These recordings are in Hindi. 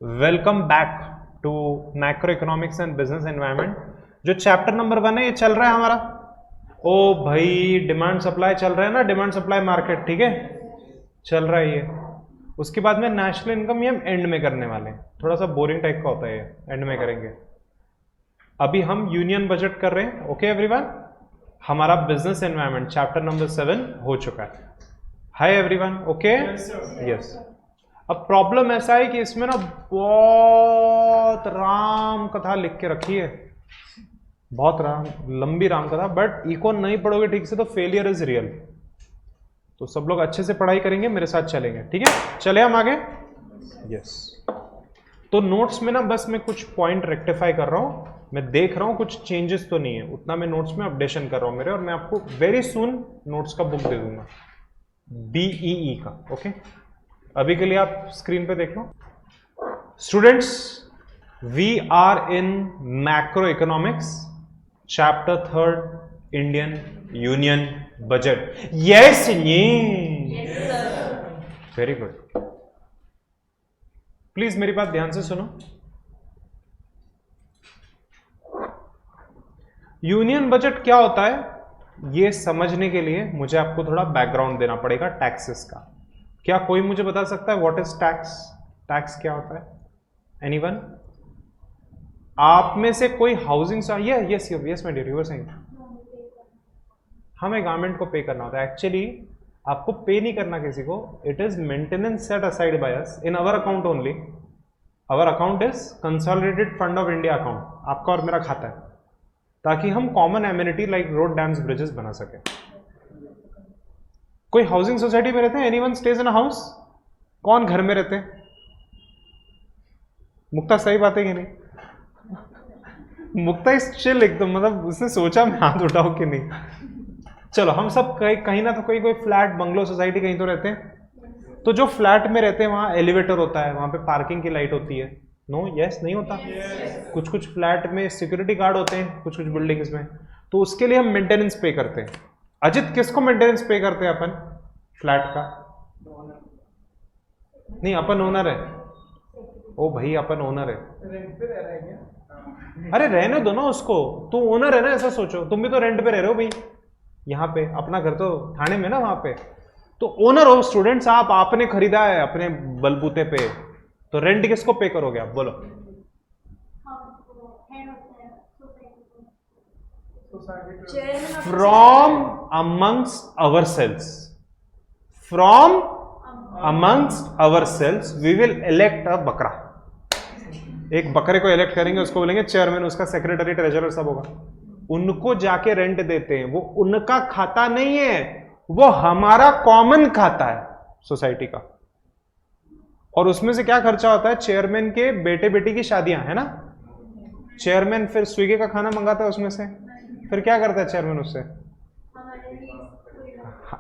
Welcome back to macroeconomics and business environment. जो चैप्टर नंबर 1 है ये चल रहा है हमारा। ओ भाई, डिमांड सप्लाई चल रहा है ना, डिमांड सप्लाई मार्केट, ठीक है, चल रहा है ये। उसके बाद में नेशनल इनकम ये हम एंड में करने वाले हैं, थोड़ा सा बोरिंग टाइप का होता है ये, एंड में करेंगे। अभी हम यूनियन बजट कर रहे हैं। ओके एवरीवन, हमारा बिजनेस एनवायरनमेंट चैप्टर नंबर 7 हो चुका है। Hi everyone, okay, yes. अब प्रॉब्लम ऐसा है कि इसमें ना बहुत राम कथा लिख के रखी है, बहुत लंबी राम कथा, बट इकोन नहीं पढ़ोगे ठीक से तो फेलियर इज रियल। तो सब लोग अच्छे से पढ़ाई करेंगे, मेरे साथ चलेंगे, ठीक है। चले हम आगे, यस। तो नोट्स में ना बस मैं कुछ पॉइंट रेक्टिफाई कर रहा हूं, मैं देख रहा हूं कुछ चेंजेस तो नहीं है, उतना मैं नोट्स में अपडेशन कर रहा हूं मेरे, और मैं आपको वेरी सून नोट्स का बुक दे दूंगा, BEE का। ओके, अभी के लिए आप स्क्रीन पे देख लो। Students, we are in macroeconomics chapter 3 Indian union budget. Yes very good. Please मेरी बात ध्यान से सुनो। यूनियन बजट क्या होता है ये समझने के लिए मुझे आपको थोड़ा बैकग्राउंड देना पड़ेगा टैक्सेस का। क्या कोई मुझे बता सकता है व्हाट इज टैक्स? टैक्स क्या होता है? एनीवन? आप में से कोई housing yes yes my dear, you were saying हमें गवर्नमेंट को पे करना होता है। एक्चुअली आपको पे नहीं करना किसी को, it is maintenance set aside by us in our account only. Our account is consolidated fund of India account, आपका और मेरा खाता है, ताकि हम common amenity like road, dams, bridges बना सके। कोई हाउसिंग सोसाइटी में रहते हैं? Anyone stays in a house? कौन घर में रहते हैं? मुक्ता सही बात है कि नहीं? मुक्ता इस चिल एकदम, मतलब उसने सोचा मैं हाथ उठाऊं कि नहीं। चलो, हम सब कहीं ना तो कोई फ्लैट, बंगलो, सोसाइटी कहीं तो रहते हैं। तो जो फ्लैट में रहते हैं वहां एलिवेटर होता है, वहां पे पार्किंग की लाइट होती है। नो, यस, नहीं होता? कुछ कुछ फ्लैट में सिक्योरिटी गार्ड होते हैं, कुछ कुछ बिल्डिंग्स में। तो उसके लिए हम मेंटेनेंस पे करते हैं। अजित, किसको मेंटेनेंस पे करते हैं अपन? फ्लैट का? नहीं, अपन ओनर है। ओ भाई, अपन ओनर है। रेंट पे रह रहा है क्या? अरे रहने दो ना उसको, तू ओनर है ना, ऐसा सोचो। तुम भी तो रेंट पे रह रहे हो भाई, यहाँ पे अपना घर तो थाने में ना, वहां पे तो ओनर हो। स्टूडेंट्स, आपने खरीदा है अपने बलबूते पे, तो रेंट किसको पे करोगे आप? बोलो। From amongst our selves, from amongst our selves we will elect a बकरा। एक बकरे को इलेक्ट करेंगे, उसको बोलेंगे चेयरमैन, उसका सेक्रेटरी, ट्रेजरर सब होगा। उनको जाके रेंट देते हैं, वो उनका खाता नहीं है, वो हमारा कॉमन खाता है सोसाइटी का। और उसमें से क्या खर्चा होता है? चेयरमैन के बेटे बेटी की शादियां है ना, चेयरमैन फिर स्विगी का खाना मंगाता है उसमें से, फिर क्या करता है चेयरमैन उससे?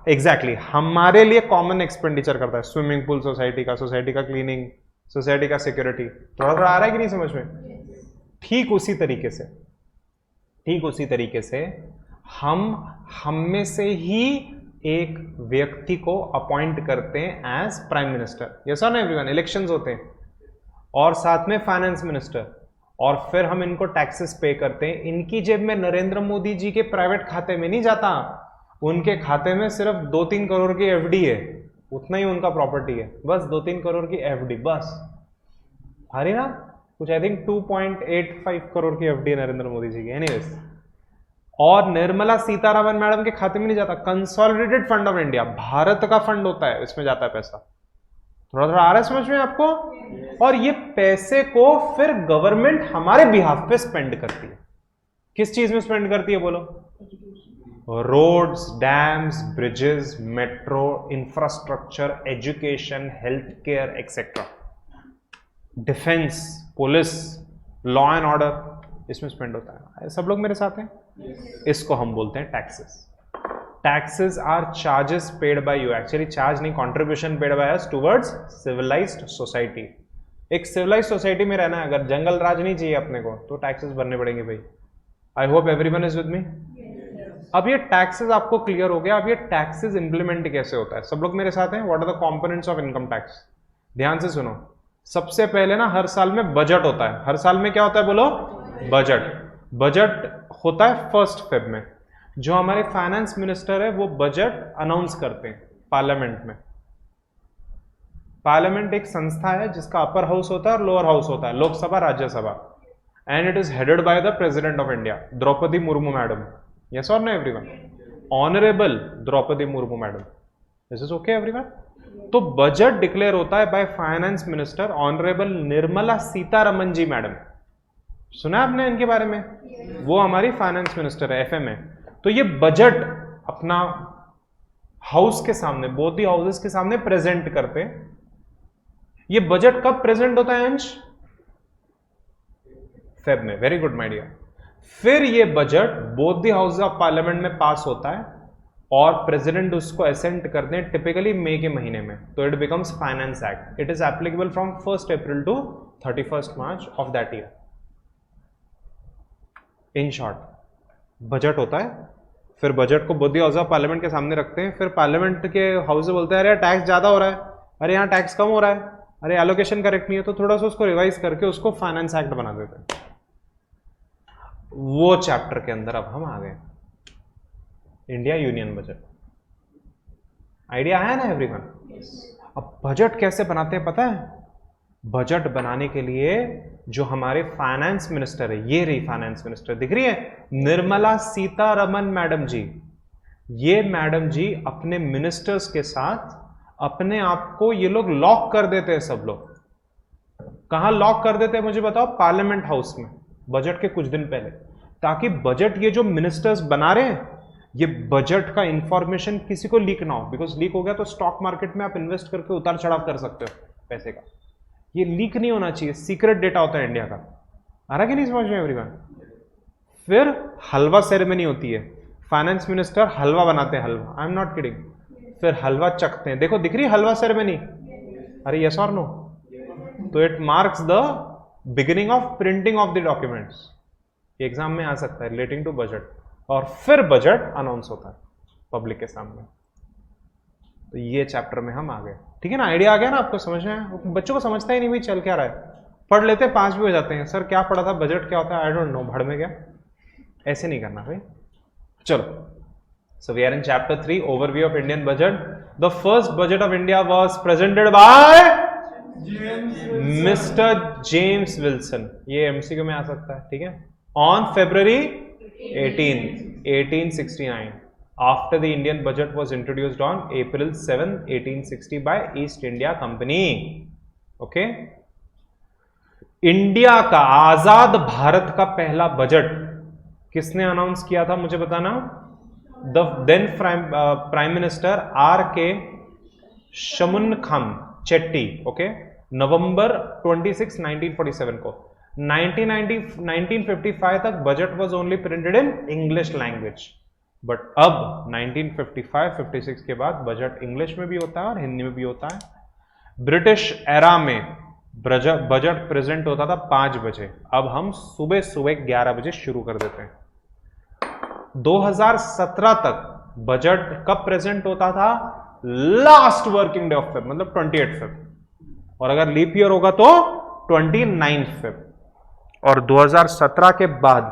एग्जैक्टली, हमारे लिए कॉमन एक्सपेंडिचर करता है। स्विमिंग पूल सोसाइटी का क्लीनिंग, सोसाइटी का सिक्योरिटी। थोड़ा थोड़ा आ रहा है कि नहीं समझ में? ठीक उसी तरीके से हम में से ही एक व्यक्ति को अपॉइंट करते हैं एज प्राइम मिनिस्टर। यस और नो एवरीवन? इलेक्शंस होते हैं, और साथ में फाइनेंस मिनिस्टर, और फिर हम इनको टैक्सेस पे करते हैं। इनकी जेब में नरेंद्र मोदी जी के प्राइवेट खाते में नहीं जाता, उनके खाते में सिर्फ 2-3 करोड़ की एफडी है, उतना ही उनका प्रॉपर्टी है, बस 2-3 करोड़ की एफडी, बस। अरे ना, कुछ आई थिंक 2.85 करोड़ की एफडी है नरेंद्र मोदी जी की। एनीवेज, और निर्मला सीतारामन मैडम के खाते में नहीं जाता, consolidated fund of India, Bharat का फंड होता है, इसमें जाता है पैसा। थोड़ा थोड़ा आ रहा है समझ में आपको? और ये पैसे को फिर गवर्नमेंट हमारे बिहाफ पे स्पेंड करती है। किस चीज में स्पेंड करती है बोलो? Roads, dams, bridges, metro, infrastructure, education, health care etcetera, defence, police, law and order, इसमें स्पेंड होता है। सब लोग मेरे साथ हैं? इसको हम बोलते हैं taxes. Taxes are charges paid by you, actually charge नहीं, contribution paid by us towards civilised society. एक सिविलाइज्ड सोसाइटी में रहना है, अगर जंगल राज नहीं चाहिए अपने को, तो टैक्सेस भरने पड़ेंगे भाई। आई होप एवरीवन इज विद मी। अब ये टैक्सेस आपको क्लियर हो गया। अब ये टैक्सेस इंप्लीमेंट कैसे होता है? सब लोग मेरे साथ हैं? What are the components of income tax? ध्यान से सुनो। सबसे पहले ना हर साल में बजट होता है। हर साल में क्या होता है बोलो? बजट। बजट होता है 1 फेब में। जो हमारे फाइनेंस मिनिस्टर है वो बजट अनाउंस करते हैं पार्लियामेंट में। पार्लियामेंट एक संस्था है जिसका अपर हाउस होता है और लोअर हाउस होता है, Lok Sabha Rajya Sabha, and it is headed by the president of India, Droupadi Murmu madam. Yes और no everyone? Honourable Droupadi Murmu madam. This is okay everyone? तो बजट डिक्लेयर होता है by finance minister honourable Nirmala Sitharaman ji madam. सुना आपने इनके बारे में? वो हमारी फाइनेंस मिनिस्टर है, एफएम है। तो ये बजट अपना हाउस के सामने, बोथ दी हाउसेस के सामने प्रेजेंट करते हैं। ये बजट कब प्रेजेंट होता है अंश? फेब में। Very good my dear. फिर ये budget both the houses of parliament में पास होता है और प्रेसिडेंट उसको असेंट करते हैं टिपिकली मई के महीने में। तो it becomes finance act. It is applicable from 1 April to 31 March of that year. In short budget होता है, फिर बजट को both the houses of parliament के सामने रखते हैं, फिर पार्लियामेंट के हाउस से बोलते हैं अरे टैक्स ज्यादा हो रहा है, अरे यहाँ टैक्स कम हो रहा है, अरे एलोकेशन करेक्ट नहीं है, तो थोड़ा सा उसको रिवाइज करके उसको फाइनेंस एक्ट बना देते हैं। वो चैप्टर के अंदर अब हम आ गए, इंडिया यूनियन बजट। आइडिया आया ना एवरीवन? अब बजट कैसे बनाते हैं पता है? बजट बनाने के लिए जो हमारे फाइनेंस मिनिस्टर है, ये रही फाइनेंस मिनिस्टर, दिख रही है निर्मला सीतारमन मैडम जी। ये मैडम जी अपने मिनिस्टर्स के साथ अपने आप को ये लोग लॉक कर देते हैं। सब लोग कहां लॉक कर देते हैं मुझे बताओ? पार्लियामेंट हाउस में, बजट के कुछ दिन पहले, ताकि बजट ये जो मिनिस्टर्स बना रहे हैं ये बजट का इंफॉर्मेशन किसी को लीक ना हो। बिकॉज लीक हो गया तो स्टॉक मार्केट में आप इन्वेस्ट करके उतार चढ़ाव कर सकते हो पैसे का। ये लीक नहीं होना चाहिए, सीक्रेट डेटा होता है इंडिया का। आ रहा कि नहीं समझ में एवरीवन? फिर हलवा सेरेमनी होती है, फाइनेंस मिनिस्टर हलवा बनाते हैं, हलवा, आई एम नॉट किडिंग। फिर हलवा चखते हैं, देखो दिख रही है हलवा सेरेमनी? अरे यस और नो? तो it marks the beginning of printing of the documents. Exam में आ सकता है रिलेटिंग टू बजट। और फिर बजट अनाउंस होता है पब्लिक के सामने। तो ये चैप्टर में हम आ गए, ठीक है ना? आइडिया आ गया ना आपको? समझ में? बच्चों को समझता ही नहीं भाई चल क्या रहा है, पढ़ लेते हैं 5 भी हो जाते हैं, सर क्या पढ़ा था, बजट क्या होता है, आई डोंट नो, भड़ में गया। ऐसे नहीं करना भाई। चलो, so we are in chapter 3, overview of Indian budget. The first budget of India was presented by Mr. James Wilson. ये MCQ में आ सकता है, ठीक है? On February 1869. After the Indian budget was introduced on April 7, 1860 by East India Company. Okay? India का, आजाद भारत का पहला बजट किसने अनाउंस किया था मुझे बताना? The then Prime Minister R.K. Shamunkham Chetty, okay, नवंबर 26, 1947 को। 1955 तक budget was only printed in English language, but अब 1955-56 के बाद बजट इंग्लिश में भी होता है और हिंदी में भी होता है। ब्रिटिश एरा में बजट प्रेजेंट होता था 5 बजे, अब हम सुबह सुबह 11 बजे शुरू कर देते हैं। 2017 तक बजट कब प्रेजेंट होता था? Last working day of Feb, मतलब 28 फेब, और अगर लीप ईयर होगा तो 29 फेब। और 2017 के बाद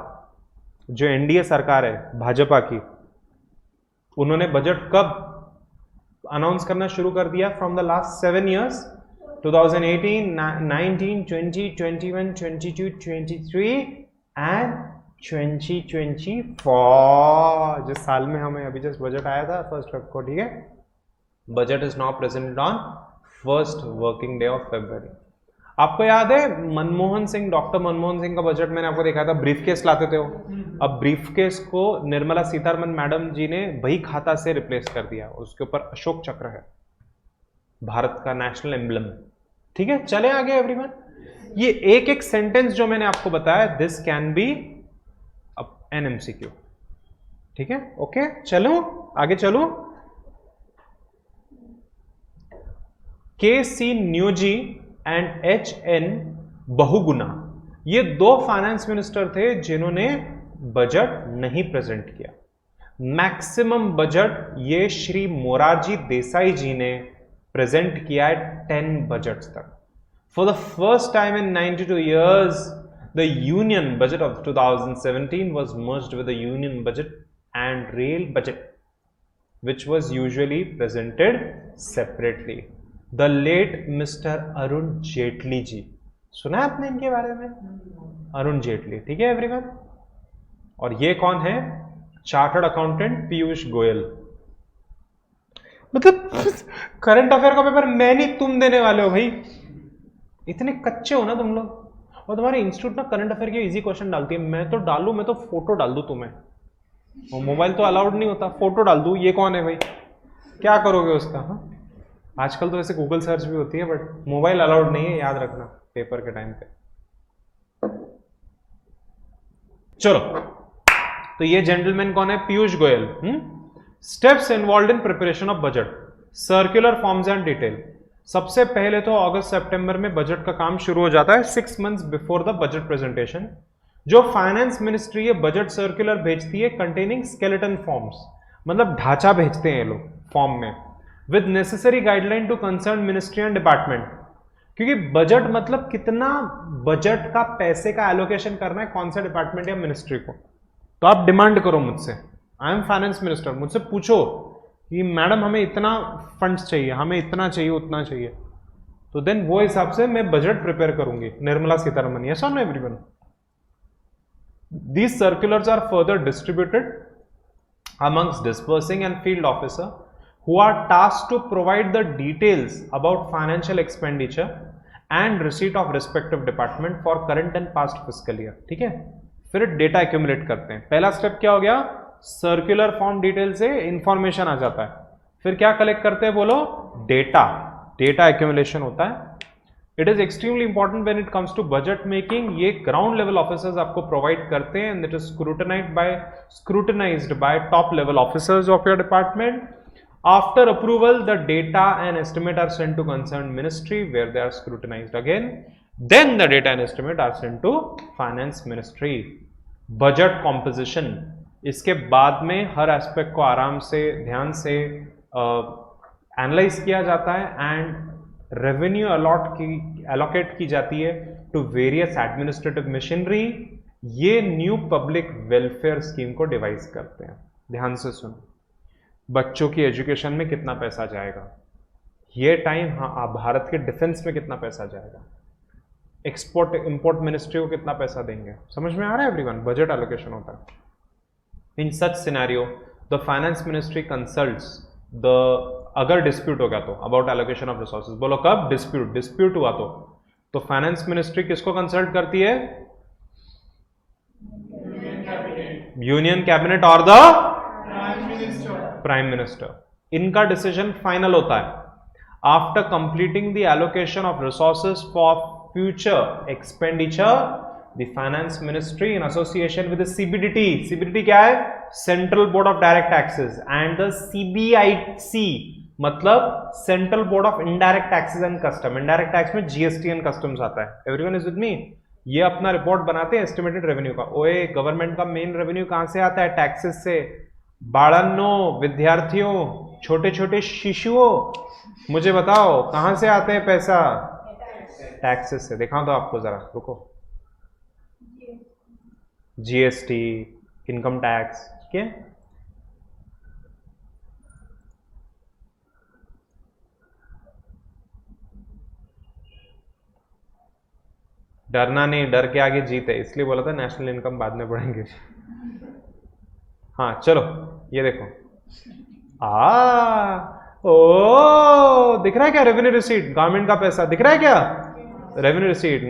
जो एनडीए सरकार है भाजपा की, उन्होंने बजट कब अनाउंस करना शुरू कर दिया? From the last 7 years, 2018, 19, 20, 21, 22, 23 and 2024, जिस साल में हमें अभी जस्ट बजट आया था 1 फेब को, ठीक है? Budget is now presented on 1st working day of February. आपको याद है मनमोहन सिंह, डॉक्टर मनमोहन सिंह का बजट मैंने आपको दिखाया था, ब्रीफकेस लाते थे वो। अब ब्रीफकेस को निर्मला सीतारमन मैडम जी ने बही खाता से रिप्लेस कर दिया, उसके ऊपर अशोक चक्र है, भारत का नेशनल एम्ब्लम, ठीक है? चले आगे एवरीवन। ये एक एक सेंटेंस जो मैंने आपको बताया, this can be an MCQ, ठीक है? ओके, चलो आगे चलो। KC Neogy and HN Bahuguna, ये 2 फाइनेंस मिनिस्टर थे जिन्होंने बजट नहीं प्रेजेंट किया। मैक्सिमम बजट ये श्री मोरारजी देसाई जी ने प्रेजेंट किया है 10 बजट्स तक। For the first time in 92 years, the union budget of 2017 was merged with the union budget and rail budget, which was usually presented separately. The late Mr. Arun Jaitley ji, सुना है आपने इनके बारे में? अरुण जेटली, ठीक है एवरीवन। और ये कौन है? Chartered accountant Piyush Goyal. मतलब करंट अफेयर का पेपर मैं नहीं तुम देने वाले हो भाई, इतने कच्चे हो ना तुम लोग। और तुम्हारे इंस्टीट्यूट ना करंट अफेयर के इजी क्वेश्चन डालती है, मैं तो डालू, मैं तो फोटो डाल दूं तुम्हें, वो मोबाइल तो अलाउड नहीं होता, फोटो डाल दूं, ये कौन है भाई, क्या करोगे उसका? हाँ, आजकल तो वैसे गूगल सर्च भी होती है, बट मोबाइल अलाउड नहीं है, याद रखना पेपर के टाइम पे। चलो, तो ये जेंटलमैन कौन है? Piyush Goyal. Steps involve in preparation of budget, circular forms and detail. सबसे पहले तो अगस्त सितंबर में बजट का काम शुरू हो जाता है, 6 months before the budget presentation. जो फाइनेंस मिनिस्ट्री है बजट सर्कुलर भेजती है कंटेनिंग स्केलेटन फॉर्म्स, मतलब ढांचा भेजते हैं ये लोग फॉर्म में, with necessary guideline to concern ministry and department. क्योंकि बजट मतलब कितना बजट का पैसे का एलोकेशन करना है कौन सा डिपार्टमेंट या मिनिस्ट्री को। तो आप डिमांड करो मुझसे, आई एम फाइनेंस मिनिस्टर, मुझसे पूछो कि मैडम हमें इतना फंड्स चाहिए, हमें इतना चाहिए, उतना चाहिए, तो देन वो हिसाब से मैं बजट प्रिपेयर करूंगी। निर्मला सीतारमन, यस और no everyone? These circulars are further distributed amongst dispersing and field officer who are tasked to provide the details about financial expenditure and receipt of respective department for current and past fiscal year। ठीक है, फिर डेटा एक्यूमुलेट करते हैं। पहला स्टेप क्या हो गया? सर्कुलर फॉर्म डिटेल से इंफॉर्मेशन आ जाता है, फिर क्या कलेक्ट करते हैं बोलो? डेटा, डेटा एक्यूमुलेशन होता है। It is extremely important when it comes to budget making, ये ग्राउंड लेवल ऑफिसर्स आपको प्रोवाइड करते हैं, and it is scrutinized by top level officers of your department. After approval the data and estimate are sent to concern ministry where they are scrutinized again, then the data and estimate are sent to finance ministry. Budget composition, इसके बाद में हर एस्पेक्ट को आराम से ध्यान से एनालाइज किया जाता है एंड रेवेन्यू एलोकेट की जाती है टू वेरियस एडमिनिस्ट्रेटिव मशीनरी। ये न्यू पब्लिक वेलफेयर स्कीम को डिवाइस करते हैं। ध्यान से सुनो, बच्चों की एजुकेशन में कितना पैसा जाएगा, ये टाइम, हाँ, भारत के डिफेंस में कितना पैसा जाएगा, एक्सपोर्ट इंपोर्ट मिनिस्ट्री को कितना पैसा देंगे, समझ में आ रहा है एवरीवन? बजट एलोकेशन होता है। In such scenario the finance ministry consults the, अगर डिस्प्यूट हो गया तो अबाउट एलोकेशन ऑफ रिसोर्सेज, बोलो कब? डिस्प्यूट हुआ तो फाइनेंस मिनिस्ट्री किसको कंसल्ट करती है? यूनियन कैबिनेट और द प्राइम मिनिस्टर। इनका डिसीजन फाइनल होता है after completing the allocation of resources for future expenditure. The finance ministry in association with the CBDT क्या है? Central Board of Direct Taxes, and the CBIC मतलब Central Board of Indirect Taxes and Custom। Indirect Tax में GST and Customs आता है। Everyone is with me? ये अपना रिपोर्ट बनाते हैं एस्टिमेटेड रेवेन्यू का। ओए, गवर्नमेंट का मेन रेवेन्यू कहां से आता है? टैक्सेस से। बाड़न्नो विद्यार्थियों, छोटे छोटे शिशुओं, मुझे बताओ कहां से आते हैं पैसा? टैक्सेस से। दिखाओ तो आपको जरा, रुको। जीएसटी, इनकम टैक्स, ठीक है। डरना नहीं, डर के आगे जीत है, इसलिए बोला था नेशनल इनकम बाद में बढ़ेंगे। हाँ चलो, ये देखो, ओ दिख रहा है क्या? रेवेन्यू रिसीट, गवर्नमेंट का पैसा दिख रहा है क्या? Revenue receipt.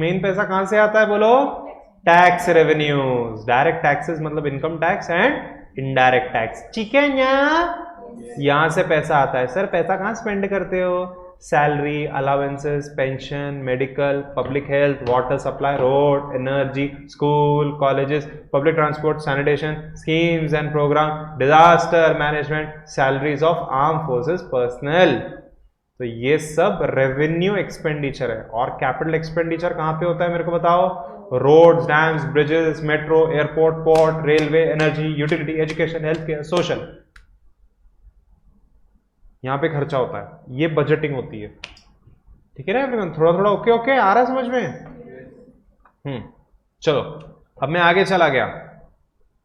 मेन पैसा कहां से आता है बोलो? Tax revenues. डायरेक्ट टैक्सेस मतलब income tax and indirect tax, ठीक है। यहां से पैसा आता है। सर पैसा कहां स्पेंड करते हो? Salary, allowances, pension, medical, public health, water supply, road, energy, school, colleges, public transport, sanitation, schemes and program, disaster management, salaries of arm forces personal. तो ये सब रेवेन्यू एक्सपेंडिचर है। और कैपिटल एक्सपेंडिचर कहां पे होता है मेरे को बताओ? Roads, dams, bridges, metro, airport, port, railway, energy, utility, education, health care, social, यहां पे खर्चा होता है। ये बजटिंग होती है। ठीक है ना एवरीवन, थोड़ा थोड़ा ओके ओके आ रहा है समझ में? चलो अब मैं आगे चला गया।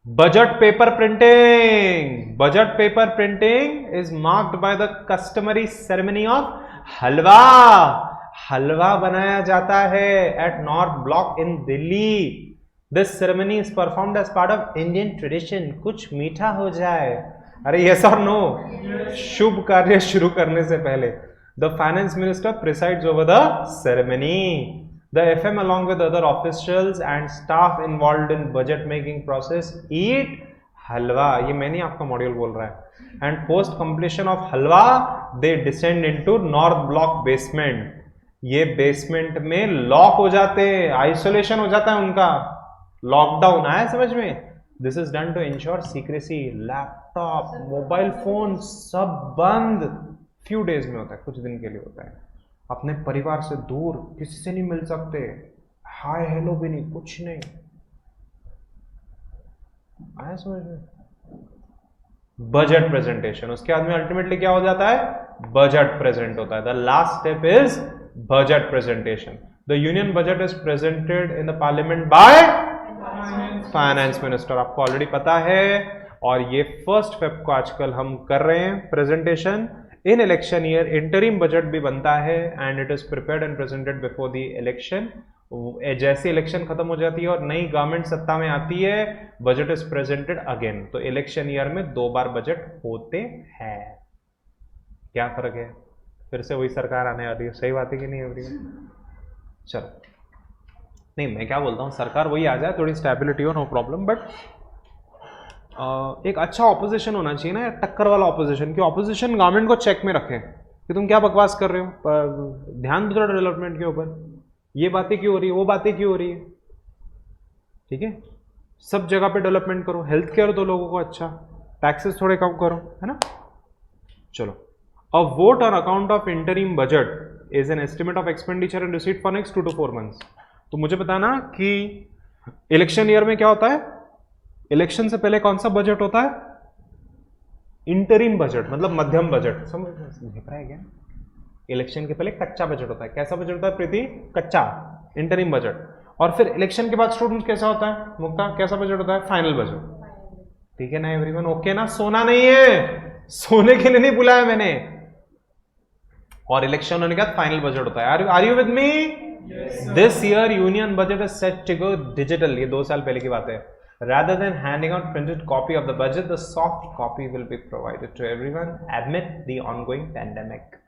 Budget paper printing. Budget paper printing is marked by the customary ceremony of halwa. Halwa बनाया जाता है at North Block in Delhi. This ceremony is performed as part of Indian tradition. कुछ मीठा हो जाए। अरे यस और नो? शुभ कार्य शुरू करने से पहले the finance minister presides over the ceremony. The FM along with other officials and staff involved in budget making process eat halwa. ये मैं नहीं, आपका मॉड्यूल बोल रहा है। And post completion of halwa they descend into north block basement. ये बेसमेंट में लॉक हो जाते हैं, आइसोलेशन हो जाता है उनका, लॉकडाउन आया समझ में? This is done to ensure secrecy. Laptop mobile phone सब बंद। फ्यू डेज में होता है, कुछ दिन के लिए होता है। अपने परिवार से दूर, किसी से नहीं मिल सकते, हाय हेलो भी नहीं, कुछ नहीं। आया समझ में? बजट प्रेजेंटेशन, उसके बाद में अल्टीमेटली क्या हो जाता है? बजट प्रेजेंट होता है। The last step is budget presentation. The union budget is presented in the parliament bye finance minister. आपको ऑलरेडी पता है, और ये 1 फेब को आजकल हम कर रहे हैं प्रेजेंटेशन। इन इलेक्शन ईयर इंटरिम बजट भी बनता है and it is prepared and presented before the election. जैसे इलेक्शन खत्म हो जाती है और नई गवर्नमेंट सत्ता में आती है, बजट इज प्रेजेंटेड अगेन। तो इलेक्शन ईयर में 2 बार बजट होते हैं। क्या फर्क है? फिर से वही सरकार आने वाली है। सही बात है कि नहीं एवरीवन? चलो, नहीं मैं क्या बोलता हूँ, सरकार वही आ जाए, थोड़ी स्टेबिलिटी हो, नो प्रॉब्लम। बट एक अच्छा ऑपोजिशन होना चाहिए ना, टक्कर वाला ऑपोजिशन, कि ऑपोजिशन गवर्नमेंट को चेक में रखे कि तुम क्या बकवास कर रहे हो, ध्यान दो थोड़ा डेवलपमेंट के ऊपर, ये बातें क्यों हो रही है, वो बातें क्यों हो रही है। ठीक है, सब जगह पे डेवलपमेंट करो, हेल्थ केयर दो लोगों को अच्छा, टैक्सेस थोड़े कम करो, है ना। चलो, a vote on account of interim budget is an estimate of expenditure and receipt for next 2 to 4 months। तो मुझे बताना कि इलेक्शन ईयर में क्या होता है, इलेक्शन से पहले कौन सा बजट होता है? इंटरिम बजट, मतलब मध्यम बजट। समझ रहा है क्या? इलेक्शन के पहले कच्चा बजट होता है। कैसा बजट होता है प्रीति? कच्चा, इंटरिम बजट। और फिर इलेक्शन के बाद स्टूडेंट्स कैसा होता है? मुक्ता, कैसा बजट होता है? Final budget. ठीक है ना एवरीवन? ओके ना? सोना नहीं है, सोने के लिए नहीं बुलाया मैंने। और इलेक्शन होने के बाद फाइनल बजट होता है। Are you with me? This year union budget is set to go digital. ये 2 साल पहले की बात है। Rather than handing out printed copy of the budget, the soft copy will be provided to everyone amid the ongoing pandemic.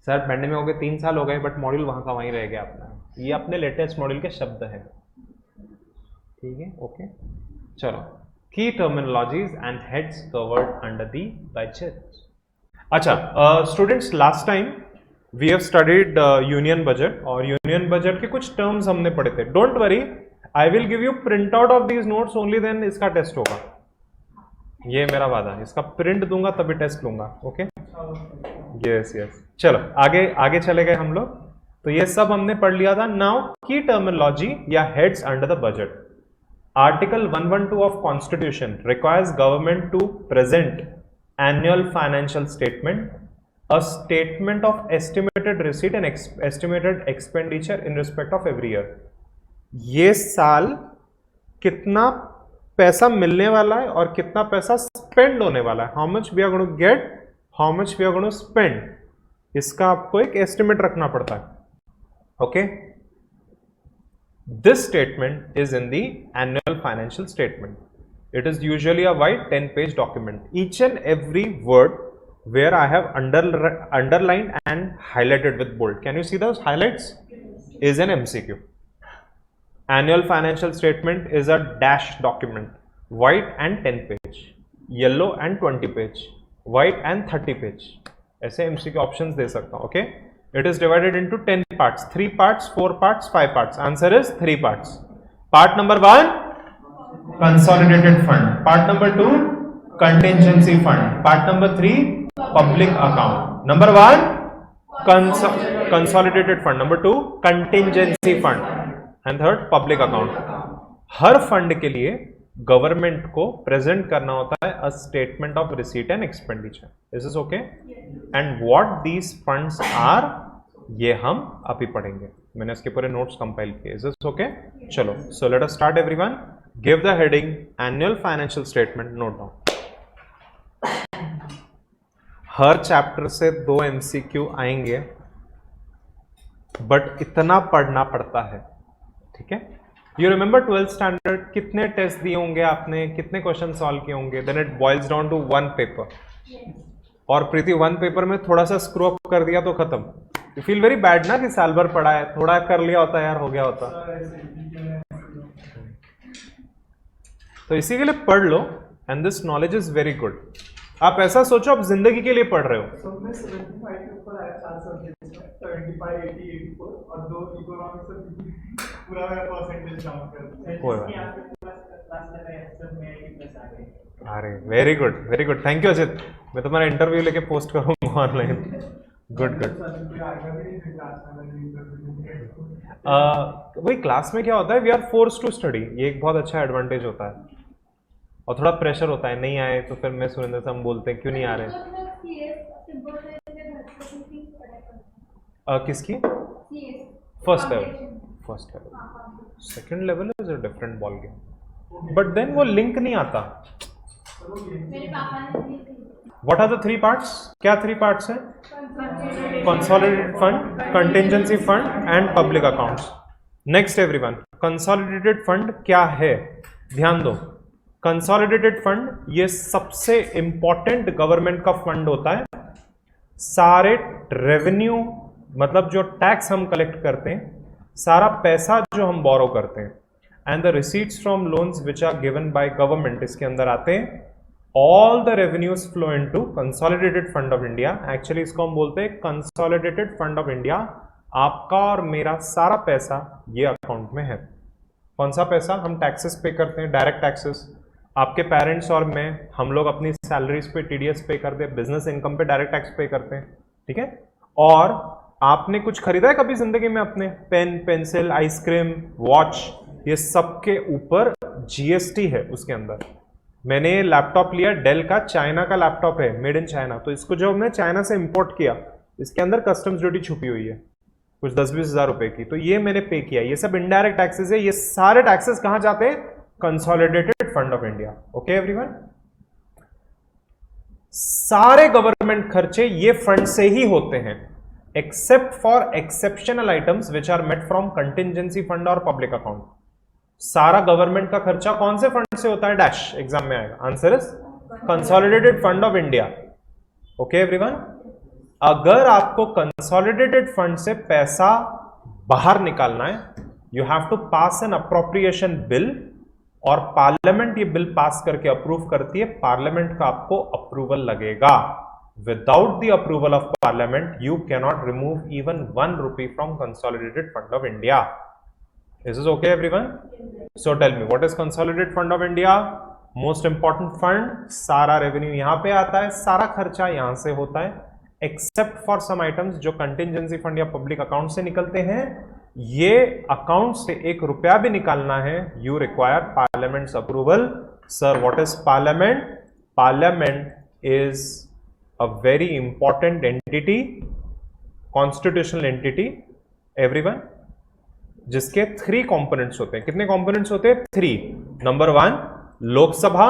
Sir pandemic हो गए 3 साल हो गए, बट मॉड्यूल वहां का वहीं रह गया अपना। ये अपने लेटेस्ट मॉड्यूल के शब्द हैं। ठीक है, ओके। चलो, key terminologies and heads covered under the budget. अच्छा students, last time we have studied union budget, और यूनियन बजट के कुछ टर्म्स हमने पढ़े थे। Don't worry, I will give you print out of these notes only, then इसका टेस्ट होगा। ये मेरा वादा है, इसका प्रिंट दूंगा तभी टेस्ट लूंगा। Okay, yes yes. चलो आगे चले गए हम लोग। तो ये सब हमने पढ़ लिया था। नाउ की टर्मिनोलॉजी या heads under the budget. Article 112 of constitution requires government to present annual financial statement, a statement of estimated receipt and estimated expenditure in respect of every year. ये साल कितना पैसा मिलने वाला है और कितना पैसा स्पेंड होने वाला है, how much we are going to get, how much we are going to spend, इसका आपको एक एस्टिमेट रखना पड़ता है। Okay, this statement is in the annual financial statement. It is usually a white 10-page document. Each and every word where I have underlined and highlighted with bold. Can you see those highlights? Is an MCQ. Annual financial statement is a dash document, white and 10-page, yellow and 20-page, white and 30-page. ऐसे MCQ options दे सकता हूँ। Okay, it is divided into 10 parts, 3 parts, 4 parts, 5 parts. Answer is 3 parts. Part number 1, consolidated fund. Part number 2, contingency fund. Part number 3, public account. Number 1, consolidated fund. Number 2, contingency fund. And third public account. हर फंड के लिए गवर्नमेंट को प्रेजेंट करना होता है a statement of receipt and expenditure. This is okay. And what these funds are? ये हम अभी पढ़ेंगे। मैंने इसके पूरे नोट्स कंपाइल किए। Is this okay? चलो, so let us start everyone. Give the heading annual financial statement, note down. हर चैप्टर से 2 MCQ आएंगे, बट इतना पढ़ना पड़ता है, ठीक है? यू रिमेंबर 12th स्टैंडर्ड कितने टेस्ट दिए होंगे आपने, कितने क्वेश्चन सॉल्व किए होंगे? Then it boils down to 1 paper. और प्रीति 1 पेपर में थोड़ा सा स्क्रू अप कर दिया तो खत्म। यू फील वेरी बैड ना कि साल भर पढ़ा है, थोड़ा कर लिया होता यार, हो गया होता। तो इसी के लिए पढ़ लो, and this knowledge is very good. आप ऐसा सोचो आप जिंदगी के लिए पढ़ रहे हो। अरे very good, very good, thank you Ajit. मैं तुम्हारा इंटरव्यू लेके पोस्ट करूंगा ऑनलाइन। Good good. वही क्लास में क्या होता है, we are force to study, ये एक बहुत अच्छा एडवांटेज होता है। और थोड़ा प्रेशर होता है, नहीं आए तो फिर मैं सुरेंद्र से हम बोलते हैं क्यों नहीं आ रहे। किसकी? First level. Second level is a different ball game, but then वो लिंक नहीं आता। What are the 3 parts? क्या 3 पार्ट्स है? Consolidated fund, contingency fund and public accounts. Next everyone, consolidated fund क्या है? ध्यान दो, कंसोलिडेटेड फंड ये सबसे इंपॉर्टेंट गवर्नमेंट का फंड होता है। सारे रेवेन्यू, मतलब जो टैक्स हम कलेक्ट करते हैं, सारा पैसा जो हम बोरो करते हैं, and the receipts from loans which are given by government, इसके अंदर आते हैं। All the revenues flow into consolidated fund of India. Actually इसको हम बोलते हैं कंसोलिडेटेड फंड ऑफ इंडिया। आपका और मेरा सारा पैसा ये अकाउंट में है। कौन सा पैसा? हम टैक्सेस पे करते हैं, डायरेक्ट टैक्सेस। आपके पेरेंट्स और मैं, हम लोग अपनी सैलरीज पे TDS पे करते हैं, बिजनेस इनकम पे डायरेक्ट टैक्स पे करते हैं, ठीक है? और आपने कुछ खरीदा है कभी जिंदगी में अपने? पेन, पेंसिल, आइसक्रीम, वॉच, ये सबके ऊपर GST है उसके अंदर। मैंने लैपटॉप लिया डेल का, चाइना का लैपटॉप है, मेड इन चाइना, तो इसको जो हमने चाइना से इंपोर्ट किया, इसके अंदर कस्टम्स ड्यूटी छुपी हुई है कुछ 10-20 हज़ार रुपए की, तो ये मैंने पे किया। ये सब इनडायरेक्ट टैक्सेस है। ये सारे टैक्सेस कहां जाते हैं? Consolidated fund of India. Okay everyone, सारे गवर्नमेंट खर्चे ये फंड से ही होते हैं, except for exceptional items which are met from contingency fund और पब्लिक अकाउंट। सारा गवर्नमेंट का खर्चा कौन से फंड से होता है? डैश, एग्जाम में आएगा। Answer is consolidated fund of India. Okay everyone, अगर आपको कंसोलिडेटेड फंड से पैसा बाहर निकालना है, you have to pass an appropriation bill, और पार्लियामेंट ये बिल पास करके अप्रूव करती है। पार्लियामेंट का आपको अप्रूवल लगेगा। Without the approval of parliament you cannot remove even 1 rupee from consolidated fund of India. This is okay everyone? So tell me, what is consolidated fund of India? Most important fund, सारा रेवेन्यू यहाँ पे आता है, सारा खर्चा यहाँ से होता है, एक्सेप्ट फॉर सम आइटम्स जो कंटिंजेंसी फंड या पब्लिक अकाउंट से निकलते हैं। ये अकाउंट से 1 रुपया भी निकालना है, you require parliaments approval. Sir what is parliament? Parliament is a very important entity, constitutional entity everyone, जिसके 3 कंपोनेंट्स होते हैं। कितने कंपोनेंट्स होते हैं? 3। Number 1 Lok Sabha,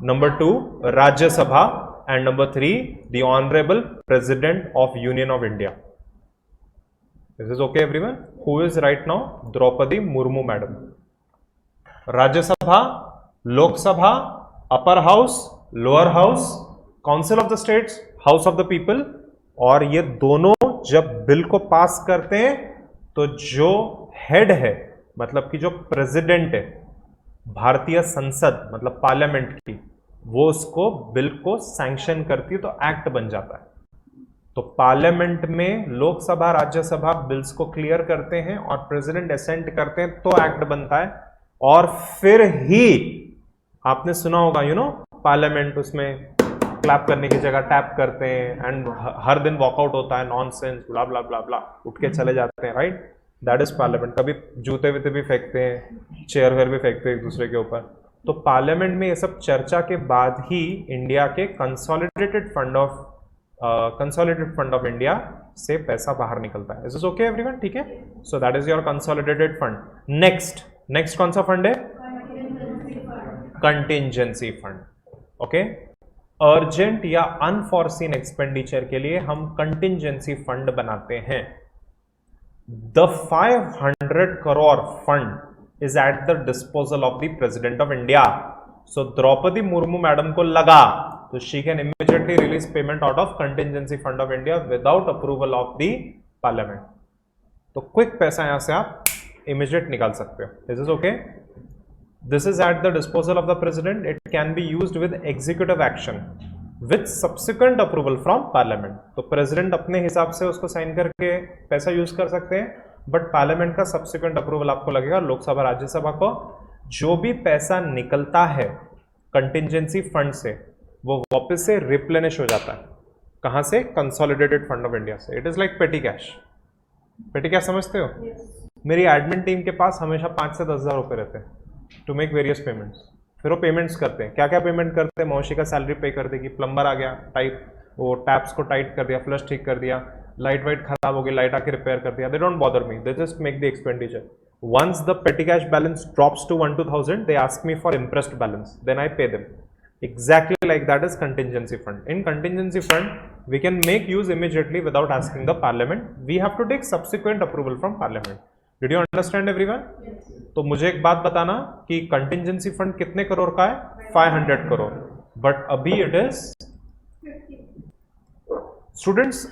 number 2 Rajya Sabha, and number 3 the honourable president of union of India. This is okay everyone? Who is right now? Draupadi Murmu madam. Rajya Sabha, Lok Sabha, upper house, lower house, council of the states, house of the people, और ये दोनों जब बिल को पास करते हैं तो जो हेड है, मतलब कि जो प्रेसिडेंट है भारतीय संसद, मतलब पार्लियामेंट की, वो उसको बिल को सैंक्शन करती है तो एक्ट बन जाता है। तो पार्लियामेंट में लोकसभा, राज्यसभा बिल्स को क्लियर करते हैं और प्रेसिडेंट असेंट करते हैं तो एक्ट बनता है। और फिर ही आपने सुना होगा पार्लियामेंट उसमें क्लैप करने की जगह टैप करते हैं, एंड हर दिन वॉकआउट होता है, नॉनसेंस, ब्ला ब्ला ब्ला ब्ला, उठ के चले जाते हैं, राइट? That is parliament. कभी जूते वूते भी फेंकते हैं, चेयर वेयर भी फेंकते हैं एक दूसरे के ऊपर। तो पार्लियामेंट में ये सब चर्चा के बाद ही इंडिया के consolidated fund of consolidated fund of India से पैसा बाहर निकलता है. Is this okay everyone? ठीक है. So that is your consolidated fund. Next कौन सा फंड है? Contingency fund. ओके. अर्जेंट या अनफॉरसीन एक्सपेंडिचर के लिए हम कंटिंजेंसी फंड बनाते हैं. The 500 crore fund is at the disposal of the president of India. So Draupadi Murmu madam को लगा तो she can immediately release payment out of contingency fund of India without approval of the parliament. तो क्विक पैसा यहां से आप इमीडिएट निकाल सकते हो. This is okay. This is at the disposal of the president. It can be used with executive action with subsequent approval from parliament. तो president अपने हिसाब से उसको साइन करके पैसा यूज कर सकते हैं, बट पार्लियामेंट का subsequent approval आपको लगेगा. लोकसभा राज्यसभा को जो भी पैसा निकलता है कंटिंजेंसी फंड से वो वापस से रिप्लेनिश हो जाता है. कहां से? कंसोलिडेटेड फंड ऑफ इंडिया से. इट इज लाइक पेटी कैश. पेटी कैश समझते हो? मेरी एडमिन टीम के पास हमेशा 5 से 10 हजार रुपए रहते हैं टू मेक वेरियस पेमेंट्स. फिर वो पेमेंट्स करते हैं. क्या क्या पेमेंट करते हैं? मौसी का सैलरी पे कर देगी, प्लम्बर आ गया टाइप, वो टैप्स को टाइट कर दिया, फ्लश ठीक कर दिया, लाइट वाइट खराब हो गई, लाइट आके रिपेयर कर दिया. They don't bother me, they just make the expenditure. Once the petty cash balance drops to 1-2,000 they ask me for interest balance, then I pay them. Exactly like that is contingency fund. In contingency fund, we can make use immediately without asking the parliament. We have to take subsequent approval from parliament. Did you understand everyone? Yes. तो मुझे एक बात बताना कि कंटिंजेंसी फंड कितने करोड़ का है? 500 करोड़. बट अभी इट इज स्टूडेंट्स,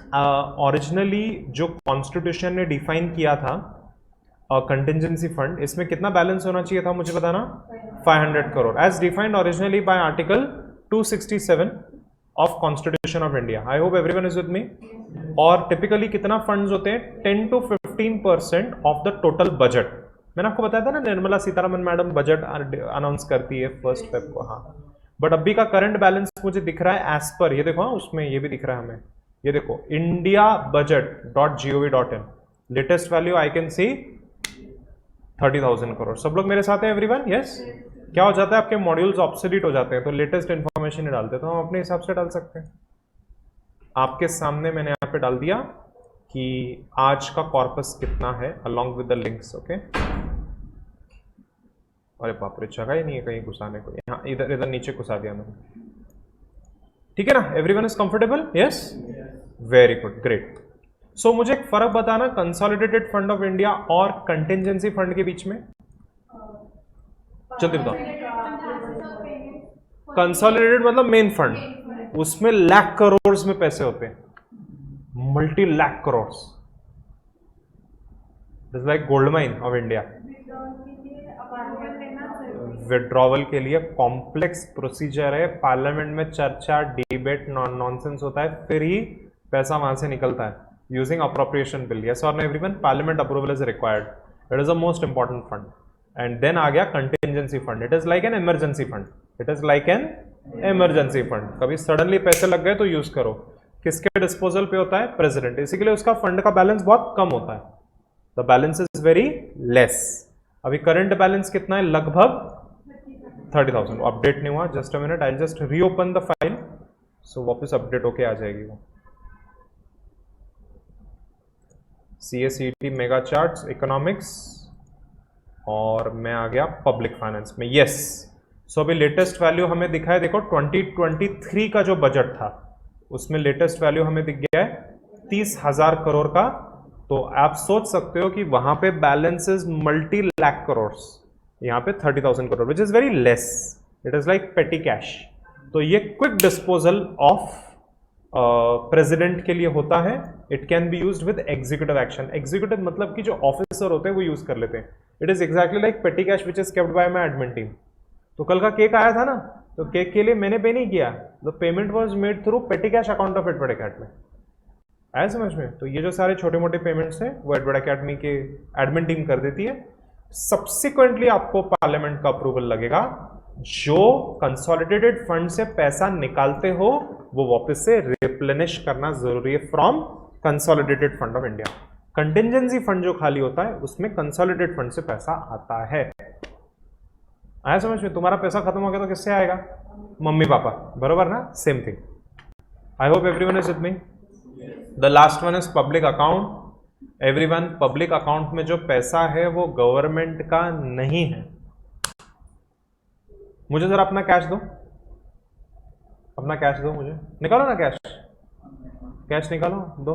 ओरिजिनली जो कॉन्स्टिट्यूशन ने डिफाइन किया था कंटिंजेंसी फंड, इसमें कितना बैलेंस होना चाहिए था मुझे बताना? 500 crore as defined originally by article 267 of constitution of India. I hope everyone is with me. और टिपिकली कितना फंड्स होते हैं? 10 to 15% of the total budget. मैंने आपको बताया था ना, Nirmala Sitharaman madam budget announce करती है 1 February को. हाँ, बट अभी का करंट बैलेंस मुझे दिख रहा है एज पर, ये देखो, हाँ उसमें ये भी दिख रहा है हमें, ये देखो, indiabudget.gov.in. Latest value I can see 30,000 crore. सब लोग मेरे साथ हैं एवरीवन? यस. क्या हो जाता है, आपके मॉड्यूल्स ऑब्सोलीट हो जाते हैं तो लेटेस्ट इंफॉर्मेशन ही डालते हैं, तो हम अपने हिसाब से डाल सकते हैं. आपके सामने मैंने यहाँ पे डाल दिया कि आज का कॉर्पस कितना है along with the links. Okay. अरे बाप रे, जगह ही नहीं है कहीं घुसाने को. यहाँ इधर नीचे घुसा दिया मैंने. ठीक है ना? Everyone is comfortable? Yes. Very good, great. So मुझे एक फर्क बताना कंसोलिडेटेड फंड ऑफ इंडिया और कंटिंजेंसी फंड के बीच में. जल्दी बताओ. कंसोलिडेटेड मतलब मेन फंड, उसमें लाख करोड़ में पैसे होते हैं, multi lakh crore. It's like gold mine of India. Withdrawal के लिए कॉम्प्लेक्स प्रोसीजर है, पार्लियामेंट में चर्चा, डिबेट, नॉनसेंस होता है, फिर ही पैसा वहां से निकलता है यूजिंग अप्रोप्रिएशन बिल. यस और no everyone? Parliament approval is required. It is the most important fund. And then आ गया contingency fund. It is like an emergency fund. It is like an emergency fund. कभी सडनली पैसे लग गए तो यूज करो. किसके डिस्पोजल पे होता है? प्रेसिडेंट. इसी के लिए उसका फंड का बैलेंस बहुत कम होता है. The balance is very less. अभी करंट बैलेंस कितना है? लगभग 30,000. अपडेट नहीं हुआ. Just a minute, I just reopen the file. So वापस अपडेट होके आ जाएगी वो. CACT मेगा चार्ट्स, इकोनॉमिक्स, और मैं आ गया पब्लिक फाइनेंस में. यस. सो अभी लेटेस्ट वैल्यू हमें दिखा है, देखो 2023 का जो बजट था उसमें लेटेस्ट वैल्यू हमें दिख गया है 30,000 करोड़ का. तो आप सोच सकते हो कि वहां पे balance is multi lakh crore, यहाँ पे 30,000 crore, which is very less. It is like पेटी कैश. तो ये क्विक डिस्पोजल ऑफ प्रेसिडेंट के लिए होता है. It can be used with executive action. Executive मतलब कि जो ऑफिसर होते हैं वो यूज कर लेते हैं. इट इज एग्जैक्टली लाइक पेटी cash which is kept bye my admin team. तो कल का केक आया था ना, तो केक के लिए मैंने पे नहीं किया, the payment was made through पेटी cash account of Edward academy. आया समझ में? तो ये जो सारे छोटे मोटे पेमेंट्स हैं वो एडवर्ड अकेडमी के एडमिन टीम कर देती है. सब्सिक्वेंटली आपको पार्लियामेंट का अप्रूवल लगेगा. जो कंसोलिडेटेड फंड से पैसा निकालते हो वो वापस से रिप्लेनिश करना जरूरी है from consolidated fund of India. Contingency fund जो खाली होता है उसमें कंसोलिडेटेड फंड से पैसा आता है. आया समझ में? तुम्हारा पैसा खत्म हो गया तो किससे आएगा? मम्मी पापा, बरोबर ना? Same thing. I hope everyone is with me. The last one is public account. Everyone, public account में जो पैसा है वो गवर्नमेंट का नहीं है। मुझे जरा अपना कैश दो, अपना कैश दो मुझे, निकालो ना कैश, कैश निकालो दो।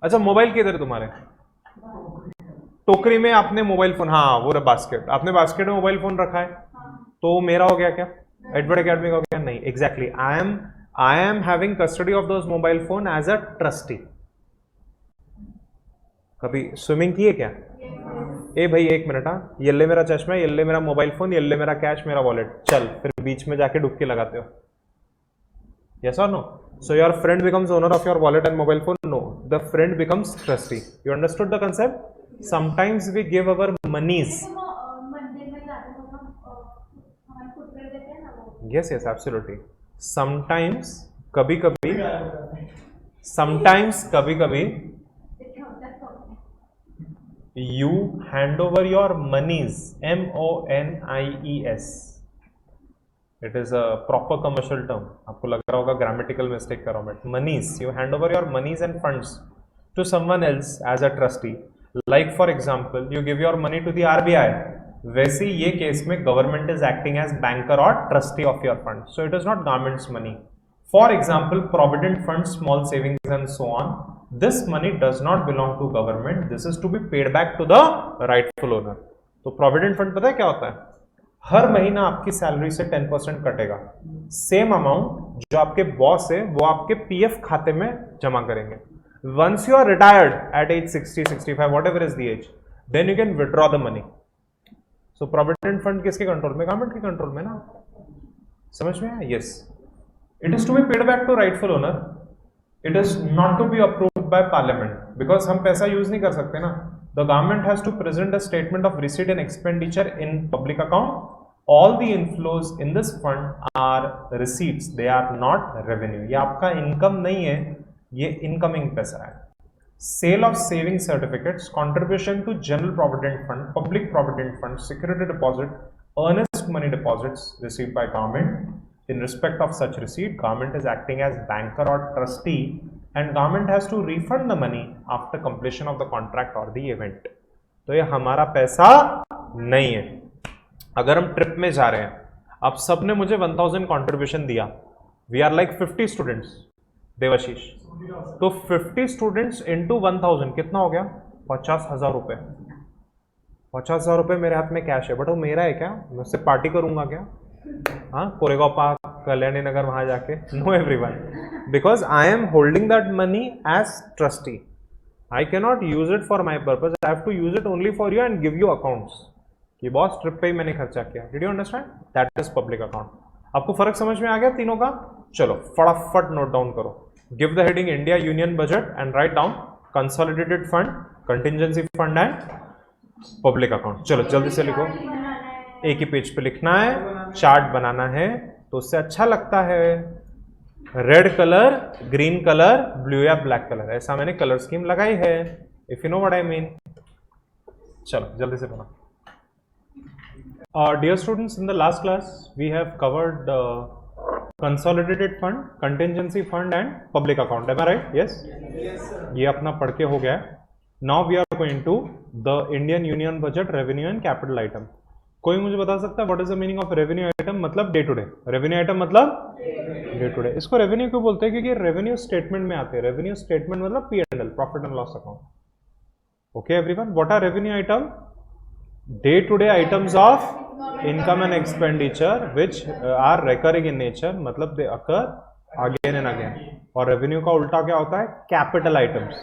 अच्छा मोबाइल किधर है तुम्हारे? टोकरी में आपने मोबाइल फोन, हाँ वो बास्केट, आपने बास्केट में मोबाइल फोन रखा है, तो मेरा हो गया क्या? एडवर्ड अकेडमी का हो गया? नहीं, exactly I am having custody of those mobile phone as a trustee. कभी स्विमिंग की है क्या? ए भाई एक मिनट, हाँ ये ले मेरा चश्मा, ये ले मेरा मोबाइल फोन, ये ले मेरा कैश, मेरा वॉलेट, चल फिर बीच में जाके डुबकी लगाते हो। Yes or no? So your friend becomes owner of your wallet and mobile phone? No, the friend becomes trustee. You understood the concept? Sometimes we give our monies. Yes, yes, absolutely. Sometimes, कभी कभी you hand over your monies, MONIES. It is a proper commercial term. आपको लग रहा होगा grammatical mistake कर रहा हूँ मैं। Monies, you hand over your monies and funds to someone else as a trustee. Like for example, you give your money to the RBI. वैसे ये केस में government is acting as banker or trustee of your fund. So it is not government's money. For example, provident fund, small savings and so on. This money does not belong to government. This is to be paid back to the rightful owner. तो provident fund पता है क्या होता है? हर महीना आपकी सैलरी से 10% कटेगा। सेम अमाउंट जो आपके बॉस है वो आपके पीएफ खाते में जमा करेंगे। Once you are retired at age 60, 65, whatever is the age, then you can withdraw the money. So provident fund किसके कंट्रोल में? गवर्नमेंट के कंट्रोल में ना। समझ में आया? Yes, it is to be paid back to rightful owner. It is not to be approved by parliament, because हम पैसा यूज नहीं कर सकते ना। The government has to present a statement of receipt and expenditure in public account. All the inflows in this fund are receipts. They are not revenue. ये आपका इनकम नहीं है, ये इनकमिंग पैसा है। Sale of saving certificates, contribution to general provident fund, public provident fund, security deposit, earnest money deposits received by government. In respect of such receipt, government is acting as banker or trustee, and government has to refund the money after completion of the contract or the event. तो ये हमारा पैसा नहीं है। अगर हम ट्रिप में जा रहे हैं, अब सबने मुझे 1000 कंट्रीब्यूशन दिया, we are like 50 students, Devashish, तो 50 स्टूडेंट्स इंटू 1000 कितना हो गया? 50,000 रुपए। 50,000 रुपए मेरे हाथ में कैश है, बट वो मेरा है क्या? मैं उससे पार्टी करूंगा क्या? हाँ, कोरेगांव पार्क, कल्याणी नगर, वहां जाके? No everyone, because I am holding that money as trustee. I can not use it for my purpose, I have to use it only for you and give you accounts कि बॉस ट्रिप पे ही मैंने खर्चा किया। Did you understand? That is public account. आपको फर्क समझ में आ गया तीनों का? चलो फटाफट नोट डाउन करो। Give the heading India union budget and write down consolidated fund, contingency fund and public account. चलो जल्दी से लिखो, एक ही पेज पे लिखना है, चार्ट बनाना है, तो उससे अच्छा लगता है red colour, green colour, blue या ब्लैक कलर, ऐसा मैंने कलर स्कीम लगाई है, if you know what I mean. चलो जल्दी से बना। Dear students, in the last class we have covered consolidated fund, contingency fund and public account. Am I right? Yes. Yes sir. ये अपना पढ़ के हो गया है। Now we are going to the Indian Union Budget, Revenue and Capital Item. कोई मुझे बता सकता है what is the meaning of revenue item? मतलब day to day. Revenue item मतलब डे टू डे। इसको रेवेन्यू क्यों बोलते हैं? क्योंकि रेवेन्यू स्टेटमेंट में आते हैं। रेवेन्यू स्टेटमेंट मतलब P&L, profit and loss account. Okay everyone, what are revenue item? Day to day items of income and expenditure which are recurring in nature, मतलब they occur again and again। और revenue का उल्टा क्या होता है? capital items।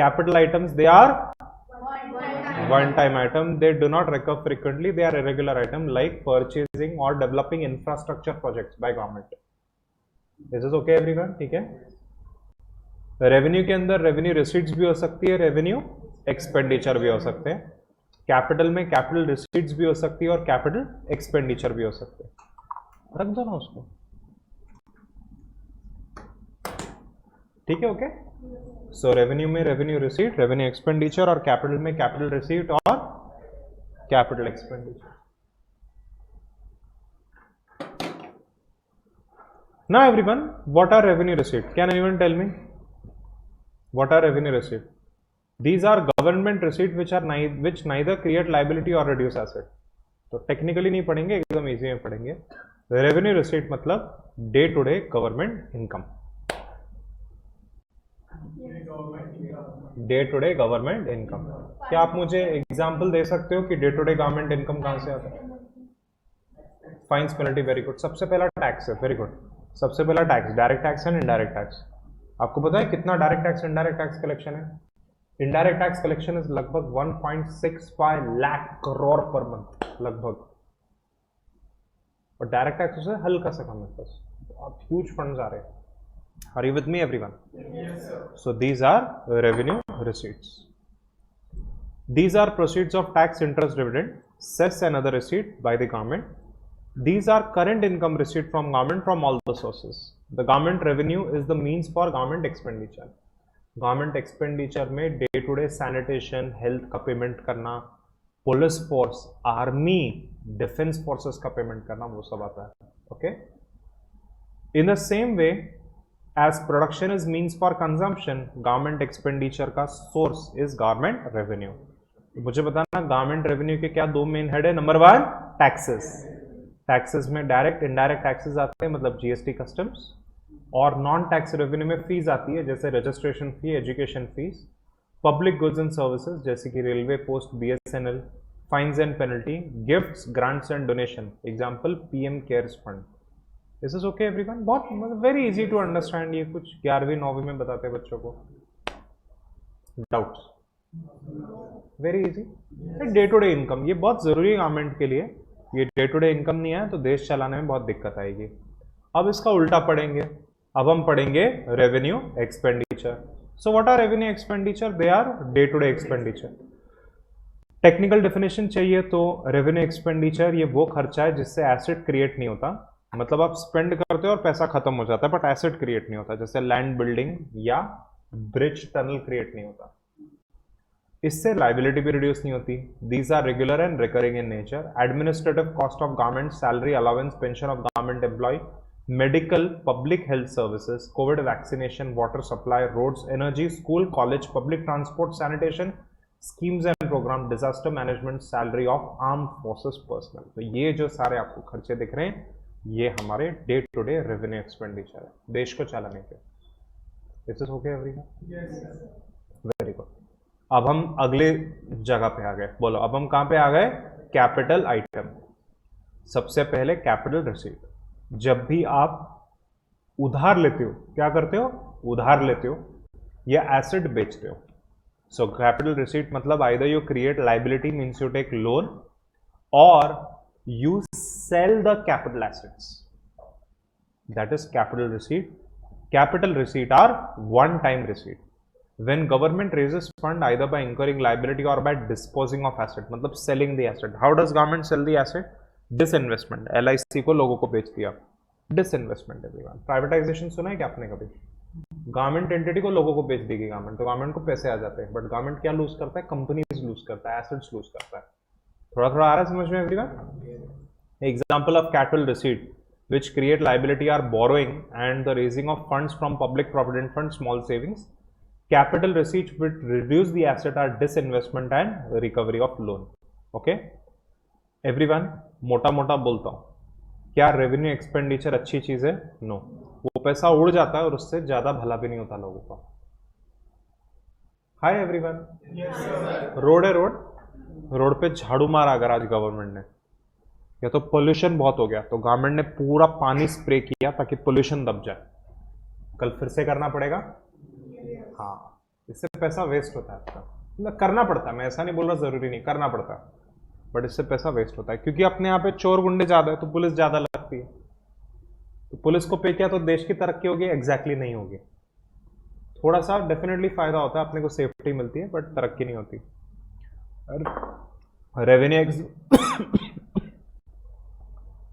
capital items they are one time item, they do not recur frequently, they are irregular item like purchasing or developing infrastructure projects by government। this is okay everyone? ठीक है। revenue के अंदर revenue receipts भी हो सकती है, revenue expenditure भी हो सकते हैं। कैपिटल में कैपिटल रिसीट्स भी हो सकती है और कैपिटल एक्सपेंडिचर भी हो सकते हैं। रख दो ना उसको, ठीक है? ओके। सो रेवेन्यू में रेवेन्यू रिसीट, रेवेन्यू एक्सपेंडिचर, और कैपिटल में कैपिटल रिसीट और capital expenditure. Now everyone, what are revenue receipt? Can anyone tell me what are revenue receipt? These are government receipt which neither create liability or reduce asset. तो टेक्निकली नहीं पढ़ेंगे, एकदम इजी में पढ़ेंगे. रेवेन्यू रिसीट मतलब day to day government income. Day to day government income. क्या आप मुझे एग्जांपल दे सकते हो कि day to day government income कहां से आता है? Fines penalty, very good. सबसे पहला टैक्स है, वेरी गुड. सबसे पहला tax, direct tax and indirect tax. आपको पता है कितना direct tax indirect tax collection है? इनडायरेक्ट टैक्स कलेक्शन इज लगभग 1.65 लाख करोड़ पर मंथ लगभग. और डायरेक्ट टैक्स से हल्का सा कम है बस. अब ह्यूज फंड्स आ रहे हैं. Are you with me everyone? Yes, sir. So these are revenue receipts. These are proceeds of tax, interest, dividend, cess and other receipt by the government. These are current income receipt from government from all the sources. The government revenue is the means for government expenditure. Government expenditure में day to day sanitation, health का payment करना, police force, army, defense forces का payment करना, वो सब आता है. Okay? In the same way, as production is means for consumption, government expenditure का source is government revenue. मुझे बताना government revenue के क्या दो main head है. Number 1 taxes. टैक्सेस में डायरेक्ट इनडायरेक्ट टैक्सेस आते हैं, मतलब जीएसटी, कस्टम्स. और नॉन टैक्स रेवेन्यू में फीस आती है, जैसे registration fee, education fees, public goods and services जैसे कि railway, post, BSNL, fines and penalty, gifts, grants and donation. Example PM cares fund. This is okay everyone? बहुत वेरी इजी टू अंडरस्टैंड. ये कुछ 11वीं 9वीं में बताते हैं बच्चों को. Doubts? Very easy. Day to day income ये बहुत जरूरी है गवर्नमेंट के लिए. ये डे टू डे इनकम नहीं है तो देश चलाने में बहुत दिक्कत आएगी. अब इसका उल्टा पढ़ेंगे. अब हम पढ़ेंगे revenue expenditure. So what are revenue expenditure? They are day to day expenditure. Technical definition चाहिए तो रेवेन्यू एक्सपेंडिचर ये वो खर्चा है जिससे एसेट क्रिएट नहीं होता. मतलब आप स्पेंड करते हो और पैसा खत्म हो जाता है बट एसेट क्रिएट नहीं होता. जैसे लैंड बिल्डिंग या ब्रिज, टनल क्रिएट नहीं होता. इससे लाइबिलिटी भी रिड्यूस नहीं होती. These are regular and recurring in nature. Administrative cost of government, salary, allowance, pension of government employ, medical, public health services, COVID vaccination, water supply, roads, energy, school, college, public transport, sanitation, schemes and program, disaster management, salary of arm forces personal. तो ये जो सारे आपको खर्चे दिख रहे हैं ये हमारे day to day revenue expenditure है देश को चलाने के. This is okay everyone? Very good. अब हम अगले जगह पे आ गए. बोलो अब हम कहां पे आ गए? Capital item. सबसे पहले कैपिटल रिसीट. जब भी आप उधार लेते हो, क्या करते हो? उधार लेते हो या एसेट बेचते हो. सो कैपिटल रिसीट मतलब either you create liability, means you take loan, और you sell the capital assets. That is capital receipt. Capital receipt are one time receipt. When government raises fund either by incurring liability or by disposing of asset, मतलब selling the asset. How does government sell the asset? Disinvestment. LIC को लोगों को बेच दिया. Disinvestment everyone. Privatization सुना है क्या आपने कभी? गवर्नमेंट एंटिटी को लोगों को बेच देगी गवर्नमेंट, तो गवर्नमेंट को पैसे आ जाते हैं. बट गवर्नमेंट क्या लूज करता है? कंपनीज लूज करता है, एसेट्स लूज करता है. थोड़ा थोड़ा आ रहा है समझ में everyone? Example of capital receipt which create liability are borrowing and the raising of funds from public provident fund, small savings. Capital receipt which reduce the asset are disinvestment and recovery of loan. Okay, everyone, मोटा मोटा बोलता हूं, क्या रेवेन्यू एक्सपेंडिचर अच्छी चीज है? नो. वो पैसा उड़ जाता है और उससे ज्यादा भला भी नहीं होता लोगों का. Hi everyone. रोड है, रोड पे झाड़ू मारा अगर आज गवर्नमेंट ने, या तो पोल्यूशन बहुत हो गया तो गवर्नमेंट ने पूरा पानी स्प्रे किया ताकि पोल्यूशन दब जाए. कल फिर से करना पड़ेगा. हाँ, इससे पैसा वेस्ट होता है आपका. मतलब करना पड़ता है, मैं ऐसा नहीं बोल रहा जरूरी नहीं, करना पड़ता है, बट इससे पैसा वेस्ट होता है क्योंकि अपने यहाँ पे चोर गुंडे ज्यादा है तो पुलिस ज्यादा लगती है. तो पुलिस को पे किया तो देश की तरक्की होगी? एग्जैक्टली नहीं होगी. थोड़ा सा डेफिनेटली फायदा होता है, अपने को सेफ्टी मिलती है, बट तरक्की नहीं होती.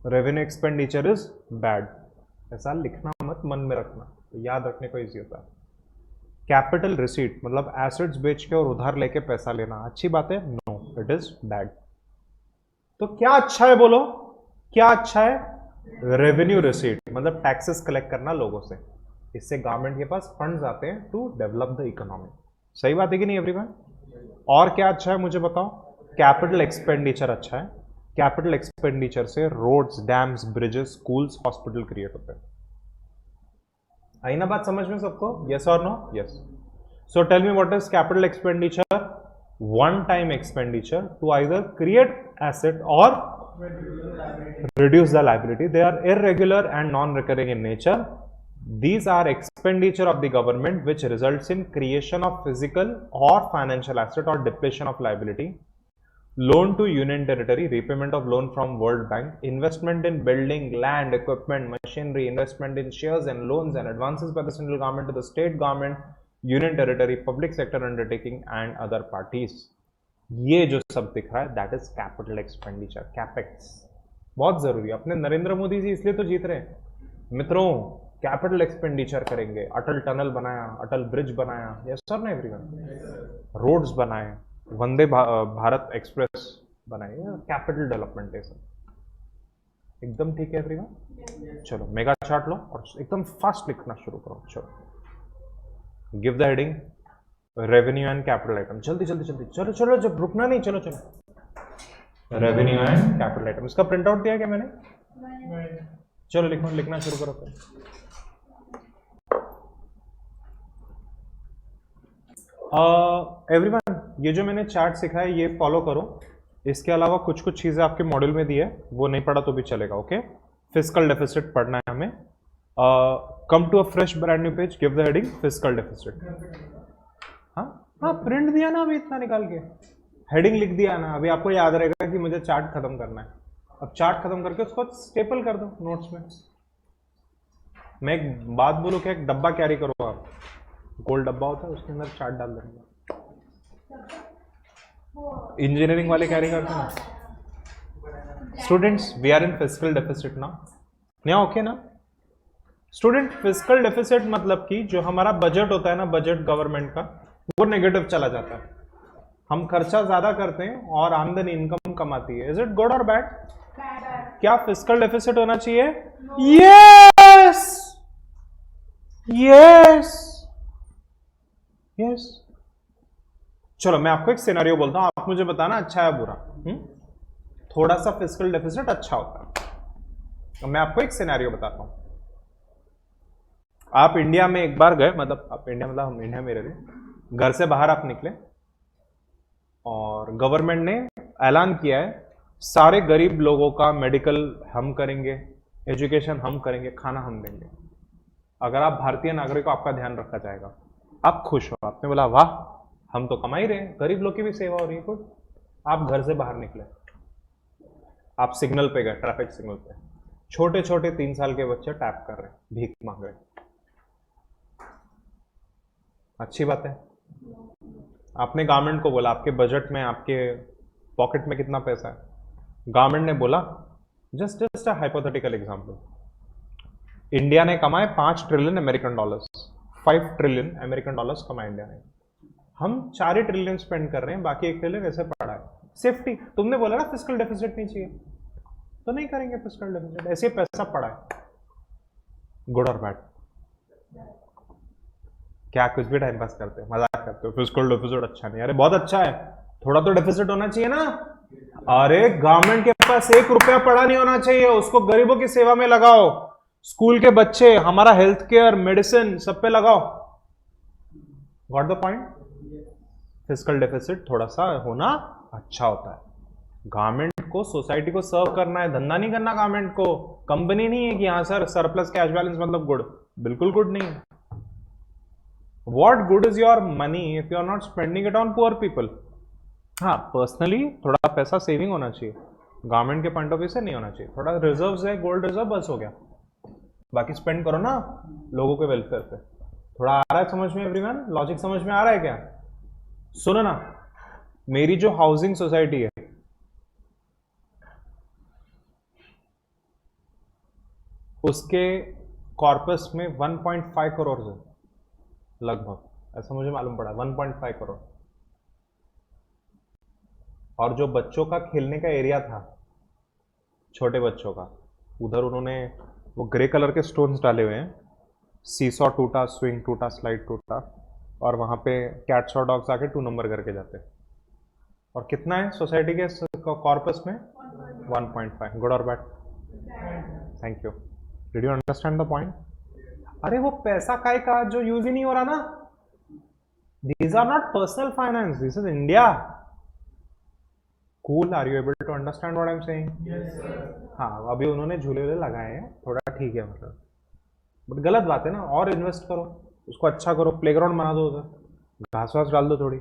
Revenue expenditure is bad. ऐसा लिखना मत, मन में रखना, तो याद रखने को इजी होता है. कैपिटल रिसीट मतलब एसेट्स बेच के और उधार लेके पैसा लेना अच्छी बात है? No, it is bad. तो क्या अच्छा है बोलो, क्या अच्छा है? रेवेन्यू रिसीट मतलब टैक्सेस कलेक्ट करना लोगों से, इससे गवर्नमेंट के पास फंड्स आते हैं टू डेवलप द इकोनॉमी। सही बात है कि नहीं एवरीवन? और क्या अच्छा है मुझे बताओ? कैपिटल एक्सपेंडिचर अच्छा है। कैपिटल एक्सपेंडिचर से roads, dams, bridges, schools, hospital create होते हैं। आई ना बात समझ में सबको? यस और no? Yes. So tell me what is capital expenditure? One time expenditure to either create asset और reduce the liability. They are irregular and non-recurring in nature. These are expenditure of the government which results in creation of physical or financial asset or depletion of liability. Loan to union territory, repayment of loan from World Bank, investment in building, land, equipment, machinery, investment in shares and loans and advances by the central government to the state government, union territory, public sector undertaking and other parties. ये जो सब दिख रहा है that is capital expenditure, capex. बहुत जरूरी है। अपने नरेंद्र मोदी जी इसलिए तो जीत रहे हैं मित्रों, कैपिटल एक्सपेंडिचर करेंगे। अटल टनल बनाया, अटल ब्रिज बनाया, यस सर ना एवरीवन, रोड्स बनाए, वंदे भारत एक्सप्रेस बनाए, कैपिटल डेवलपमेंट है सब। एकदम ठीक है एवरीवन? चलो मेगा चार्ट लो और एकदम फास्ट लिखना शुरू करो। चलो give the heading revenue and capital item. जल्दी जल्दी जल्दी, चलो चलो, जब रुकना नहीं, चलो चलो। रेवेन्यू एंड कैपिटल आइटम, इसका प्रिंट आउट दिया क्या मैंने? चलो लिखो, लिखना शुरू करो फिर। एवरीवन, ये जो मैंने चार्ट सिखाया है ये फॉलो करो। इसके अलावा कुछ कुछ चीजें आपके मॉड्यूल में दी है, वो नहीं पढ़ा तो भी चलेगा। ओके, फिस्कल डेफिसिट पढ़ना है हमें। Come to a fresh brand new page, give the heading fiscal deficit. हाँ प्रिंट दिया ना अभी इतना निकाल के, हेडिंग लिख दिया ना। अभी आपको याद रहेगा कि मुझे चार्ट खत्म करना है। अब चार्ट खत्म करके उसको स्टेपल कर दो नोट्स में। मैं एक बात बोलूं क्या, एक डब्बा कैरी करो आप, गोल डब्बा होता है उसके अंदर चार्ट डाल देंगे। इंजीनियरिंग वाले कैरी करते हैं ना। Students, we are in fiscal deficit ना, नया ओके ना स्टूडेंट? फिस्कल डेफिसिट मतलब कि जो हमारा बजट होता है ना, बजट गवर्नमेंट का, वो नेगेटिव चला जाता है। हम खर्चा ज्यादा करते हैं और आमदनी, इनकम कम आती है। इज इट गुड और बैड? क्या फिस्कल डेफिसिट होना चाहिए? Yes yes yes. चलो मैं आपको एक सिनेरियो बोलता हूं, आप मुझे बताना अच्छा है बुरा। थोड़ा सा फिस्कल डेफिसिट अच्छा होता है। तो मैं आपको एक सिनेरियो बताता हूं। आप इंडिया में एक बार गए, मतलब आप इंडिया, मतलब हम इंडिया में रह रहे, घर से बाहर आप निकले और गवर्नमेंट ने ऐलान किया है सारे गरीब लोगों का मेडिकल हम करेंगे, एजुकेशन हम करेंगे, खाना हम देंगे। अगर आप भारतीय नागरिक हो, आपका ध्यान रखा जाएगा। आप खुश हो, आपने बोला वाह हम तो कमा ही रहे हैं, गरीब लोग की भी सेवा हो रही है, कुछ। आप घर से बाहर निकले, आप सिग्नल पे गए, ट्रैफिक सिग्नल पे, छोटे छोटे 3 साल के बच्चे टैप कर रहे हैं, भीख मांग रहे हैं। अच्छी बात है। आपने गवर्नमेंट को बोला आपके बजट में, आपके पॉकेट में कितना पैसा है? गवर्नमेंट ने बोला, just a hypothetical example, India ने कमाए 5 trillion American dollars, 5 trillion American dollars कमाए इंडिया ने। हम 4 ट्रिलियन स्पेंड कर रहे हैं, बाकी 1 ट्रिलियन ऐसे पड़ा है। सेफ्टी, तुमने बोला ना फिस्कल डेफिसिट नहीं चाहिए, तो नहीं करेंगे फिस्कल डेफिसिट, ऐसे पैसा पड़ा है। गुड और बैड? क्या कुछ भी टाइम पास करते हो, मजाक करते हो, फिस्कल डेफिसिट अच्छा नहीं? अरे बहुत अच्छा है, थोड़ा तो डेफिसिट होना चाहिए ना। अरे गवर्नमेंट के पास 1 रुपया पड़ा नहीं होना चाहिए, उसको गरीबों की सेवा में लगाओ, स्कूल के बच्चे, हमारा हेल्थ केयर, मेडिसिन, सब पे लगाओ। Got the point? Fiscal deficit थोड़ा सा होना अच्छा होता है। गवर्नमेंट को, सोसाइटी को सर्व करना है, धंधा नहीं करना गवर्नमेंट को। कंपनी नहीं है कि हाँ सर सरप्लस कैश बैलेंस मतलब गुड, बिल्कुल गुड नहीं है। What good is your money if you are not spending it on poor people? हाँ, पर्सनली थोड़ा पैसा सेविंग होना चाहिए, गवर्नमेंट के पॉइंट ऑफ व्यू से नहीं होना चाहिए। थोड़ा रिजर्व्स है, गोल्ड रिजर्व, बस हो गया, बाकी स्पेंड करो ना लोगों के वेलफेयर पे। थोड़ा आ रहा है समझ में एवरीवन? लॉजिक समझ में आ रहा है क्या? सुनो ना, मेरी जो हाउसिंग सोसाइटी है, उसके कॉर्पस में 1.5 करोड़ है लगभग, ऐसा मुझे मालूम पड़ा, 1.5 करोड़। और जो बच्चों का खेलने का एरिया था, छोटे बच्चों का, उधर उन्होंने वो ग्रे कलर के स्टोन्स डाले हुए हैं, सीसॉ टूटा, स्विंग टूटा, स्लाइड टूटा, और वहाँ पे कैट्स और डॉग्स आके 2 नंबर करके जाते हैं। और कितना है सोसाइटी के कॉर्पस में? 1.5। गुड और bad? Thank you. Did you understand the point? अरे वो पैसा काय का जो यूज ही नहीं हो रहा ना, these are not personal finance, this is India. Cool, are you able to understand what I am saying? हाँ, अभी उन्होंने झूले वूले लगाए हैं, थोड़ा ठीक है मतलब, बट गलत बात है ना। और इन्वेस्ट करो, उसको अच्छा करो, प्लेग्राउंड बना दो, उधर घास वास डाल दो थोड़ी,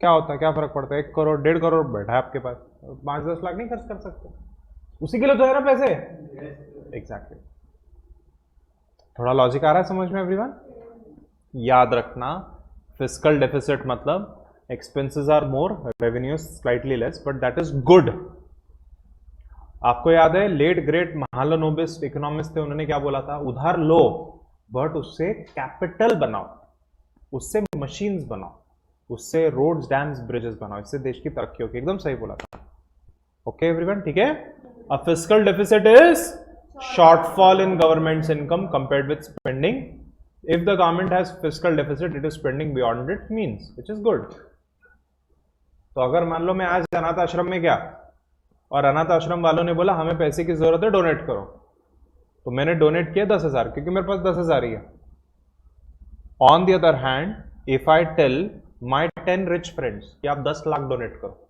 क्या होता है, क्या फर्क पड़ता है? 1 करोड़ 1.5 करोड़ बैठा है आपके पास, 5-10 लाख नहीं खर्च कर सकते, उसी के लिए तो है ना पैसे। एग्जैक्टली। थोड़ा लॉजिक आ रहा है समझ में एवरीवन? याद रखना, फिस्कल डेफिसिट मतलब expenses are more, revenue slightly less, but that is good. आपको याद है लेट ग्रेट महालनोबिस इकोनॉमिस्ट थे, उन्होंने क्या बोला था? उधार लो बट उससे कैपिटल बनाओ, उससे मशीन्स बनाओ, उससे रोड्स, डैम्स, ब्रिजेस बनाओ, इससे देश की तरक्की होगी। एकदम सही बोला था। ओके एवरीवन, ठीक है? A fiscal deficit is shortfall in government's income compared with spending. If the government has fiscal deficit, it is spending beyond its means, which is good. तो अगर मान लो मैं आज अनाथ आश्रम में गया और अनाथ आश्रम वालों ने बोला हमें पैसे की जरूरत है, डोनेट करो, तो मैंने डोनेट किया 10,000 क्योंकि मेरे पास 10,000 ही है। On the other hand, if I tell my 10 rich friends कि आप 10 लाख डोनेट करो,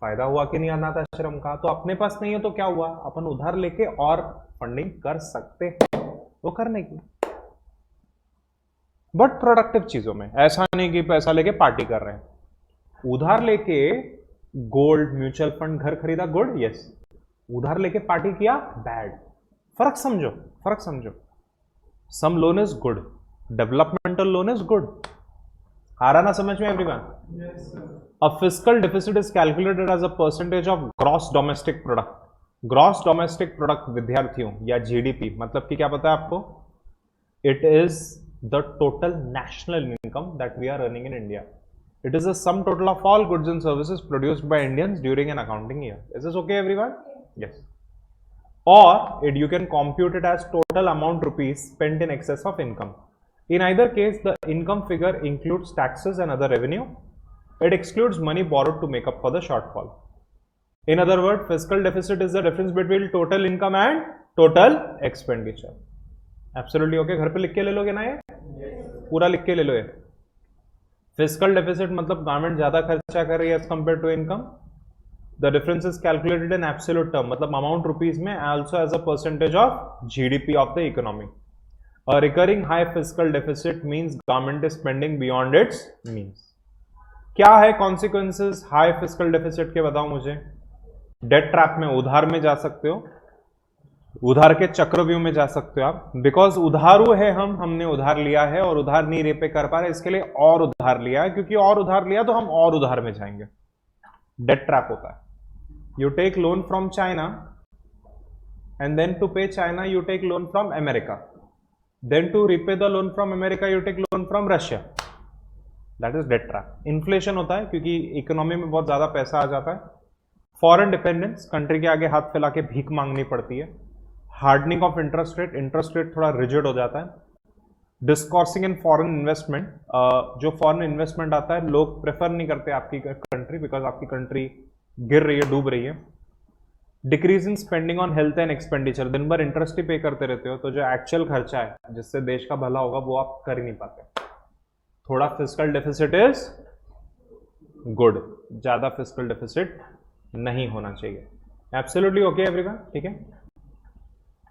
फायदा हुआ कि नहीं अनाथ आश्रम का? तो अपने पास नहीं है तो क्या हुआ? अपन उधार लेके और फंडिंग कर सकते हैं, वो करने की, बट प्रोडक्टिव चीजों में। ऐसा नहीं कि पैसा लेके पार्टी कर रहे हैं। उधार लेके गोल्ड, म्यूचुअल फंड, घर खरीदा, गुड, यस। उधार लेके पार्टी किया, बैड। फर्क समझो, फर्क समझो। Some loan is good, developmental loan is good. आ रहा ना समझ में everyone? A fiscal deficit is calculated as a percentage of gross domestic product. Gross domestic product विद्यार्थियों या GDP मतलब कि क्या पता है आपको? It is the total national income that we are earning in India. It is the sum total of all goods and services produced by Indians during an accounting year. Is this okay everyone? Yes. Or you can compute it as total amount rupees spent in excess of income. In either case, the income figure includes taxes and other revenue. It excludes money borrowed to make up for the shortfall. In other words, fiscal deficit is the difference between total income and total expenditure. Absolutely okay. घर पे लिख के ले लोगे ना ये? पूरा लिख के ले लो ये। Fiscal deficit मतलब गवर्नमेंट ज्यादा खर्चा कर रही है as compared to income. The difference is calculated in absolute term मतलब amount rupees में, also as a percentage of GDP of the economy. A recurring high fiscal deficit means government is spending beyond its means. क्या है कॉन्सिक्वेंसेस हाई फिस्कल डेफिसिट के, बताओ मुझे। डेट ट्रैप में, उधार में जा सकते हो, उधार के चक्रव्यूह में जा सकते हो आप, बिकॉज उधारू है हमने उधार लिया है और उधार नहीं रेपे कर पा रहे, इसके लिए और उधार लिया है, क्योंकि और उधार लिया तो हम और उधार में जाएंगे। डेट ट्रैप होता है। You take loan from China and then to pay China you take loan from America, then to repay the loan from America you take loan from Russia. That is debt trap. Inflation होता है क्योंकि इकोनॉमी में बहुत ज्यादा पैसा आ जाता है। फॉरेन डिपेंडेंस, कंट्री के आगे हाथ फैला के भीख मांगनी पड़ती है। Hardening of interest rate, interest rate थोड़ा रिजिड हो जाता है। डिस्कॉर्सिंग इन फॉरेन इन्वेस्टमेंट, जो फॉरेन इन्वेस्टमेंट आता है लोग प्रेफर नहीं करते आपकी कंट्री, बिकॉज आपकी कंट्री गिर रही है, डूब रही है। Decrease in spending on health and expenditure, दिन भर इंटरेस्ट ही पे करते रहते हो, तो जो एक्चुअल खर्चा है जिससे देश का भला होगा वो आप कर ही नहीं पाते। थोड़ा फिस्कल डेफिसिट इज गुड, ज्यादा फिस्कल डेफिसिट नहीं होना चाहिए। एब्सोल्युटली ओके एवरीवन, ठीक है?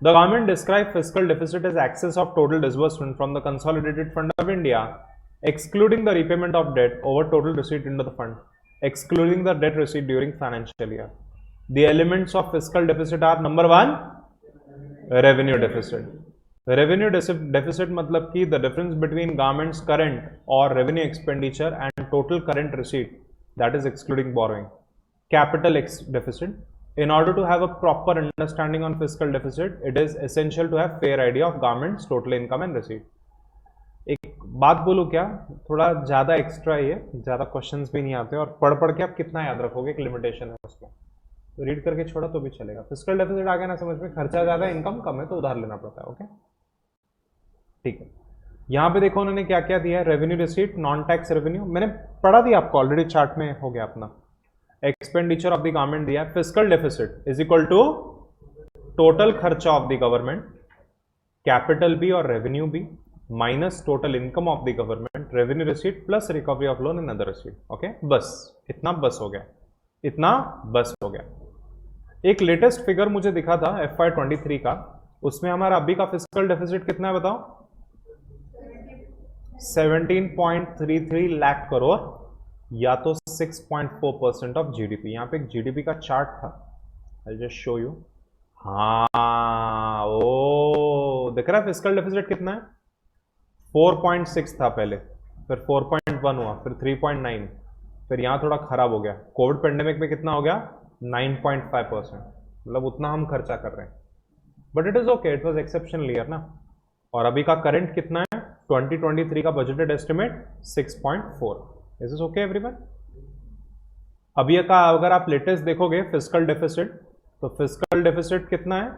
The government describe fiscal deficit as excess of total disbursement from the consolidated fund of India excluding the repayment of debt over total receipt into the fund, excluding the debt receipt during financial year. The elements of fiscal deficit are number 1, revenue deficit. Revenue deficit मतलब कि the difference between government's current और revenue expenditure and total current receipt, that is excluding borrowing. Capital deficit. In order to have a proper understanding on fiscal deficit, it is essential to have fair idea of government's total income and receipt. एक बात बोलूं क्या, थोड़ा ज्यादा एक्स्ट्रा है ये, ज्यादा क्वेश्चंस भी नहीं आते और पढ़ पढ़ के आप कितना याद रखोगे, एक लिमिटेशन है उसमें. तो रीड करके छोड़ा तो भी चलेगा। फिस्कल डेफिसिट आ गया ना समझ में, खर्चा ज्यादा इनकम कम है तो उधार लेना पड़ता है। ओके ठीक है, यहां पे देखो उन्होंने क्या क्या दिया है, revenue receipt, non tax revenue, मैंने पढ़ा दिया आपको ऑलरेडी, चार्ट में हो गया अपना। एक्सपेंडिचर ऑफ द गवर्नमेंट दिया, fiscal deficit is equal to total खर्चा of the government, capital B और revenue B minus total income of the government, revenue receipt plus recovery of loan and other receipt. Okay बस इतना बस हो गया, इतना बस हो गया। एक लेटेस्ट फिगर मुझे दिखा था FY23 का, उसमें हमारा अभी का फिस्कल डेफिसिट कितना है बताओ, 17.33 लाख करोड़ या तो 6.4% ऑफ जीडीपी। यहां पे एक जीडीपी का चार्ट था, आई जस्ट शो यू। हाँ ओ दिख रहा है फिस्कल डेफिसिट कितना है, 4.6 था पहले, फिर 4.1 हुआ, फिर 3.9, फिर यहां थोड़ा खराब हो गया। कोविड पेंडेमिक में कितना हो गया, 9.5%, मतलब उतना हम खर्चा कर रहे हैं, but it is okay, it was exceptional year ना। और अभी का करंट कितना है, 2023 का budgeted estimate 6.4। Is this okay everyone? अभी का अगर आप लेटेस्ट देखोगे फिस्कल डेफिसिट, तो फिस्कल डेफिसिट कितना है,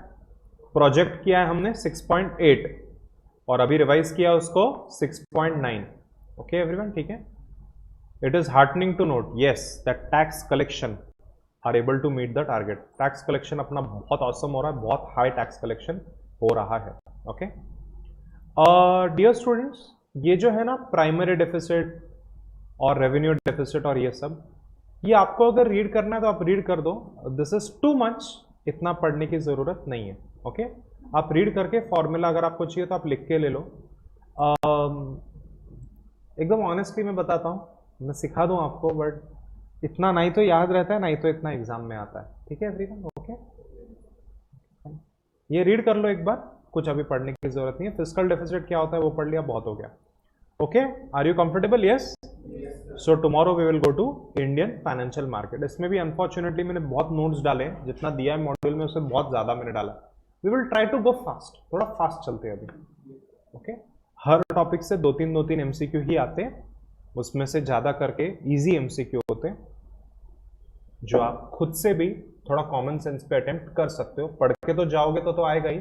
प्रोजेक्ट किया है हमने 6.8 और अभी रिवाइज किया उसको 6.9। ओके एवरीवन ठीक है। It is heartening to note yes that tax collection are able to meet the target. Tax collection अपना बहुत ऑसम हो रहा है, बहुत हाई टैक्स कलेक्शन हो रहा है। ओके डियर स्टूडेंट्स, ये जो है ना प्राइमरी डेफिसिट और रेवेन्यू डेफिसिट और ये सब, ये आपको अगर रीड करना है तो आप रीड कर दो, दिस इज टू मच, इतना पढ़ने की जरूरत नहीं है। ओके आप रीड करके फॉर्मूला अगर आपको चाहिए तो आप लिख के ले लो। एकदम ऑनेस्टली मैं बताता हूँ, मैं सिखा दूँ आपको, बट इतना नहीं तो याद रहता है, नहीं तो इतना एग्जाम में आता है। ठीक है एवरीवन? ओके ये रीड कर लो एक बार, कुछ अभी पढ़ने की जरूरत नहीं है। फिस्कल डेफिसिट क्या होता है वो पढ़ लिया, बहुत हो गया। Okay are you comfortable? Yes. So tomorrow we will go to Indian financial market. इसमें भी अनफॉर्चुनेटली मैंने बहुत नोट्स डाले, जितना दिया है मॉड्यूल में उससे बहुत ज्यादा मैंने डाला। We will try to go fast, थोड़ा फास्ट चलते हैं अभी। ओके हर टॉपिक से दो तीन एमसीक्यू ही आते हैं, उसमें से ज्यादा करके इजी एमसीक्यू होते हैं जो आप खुद से भी थोड़ा कॉमन सेंस पे अटेम्प्ट कर सकते हो। पढ़ के तो जाओगे तो आएगा ही,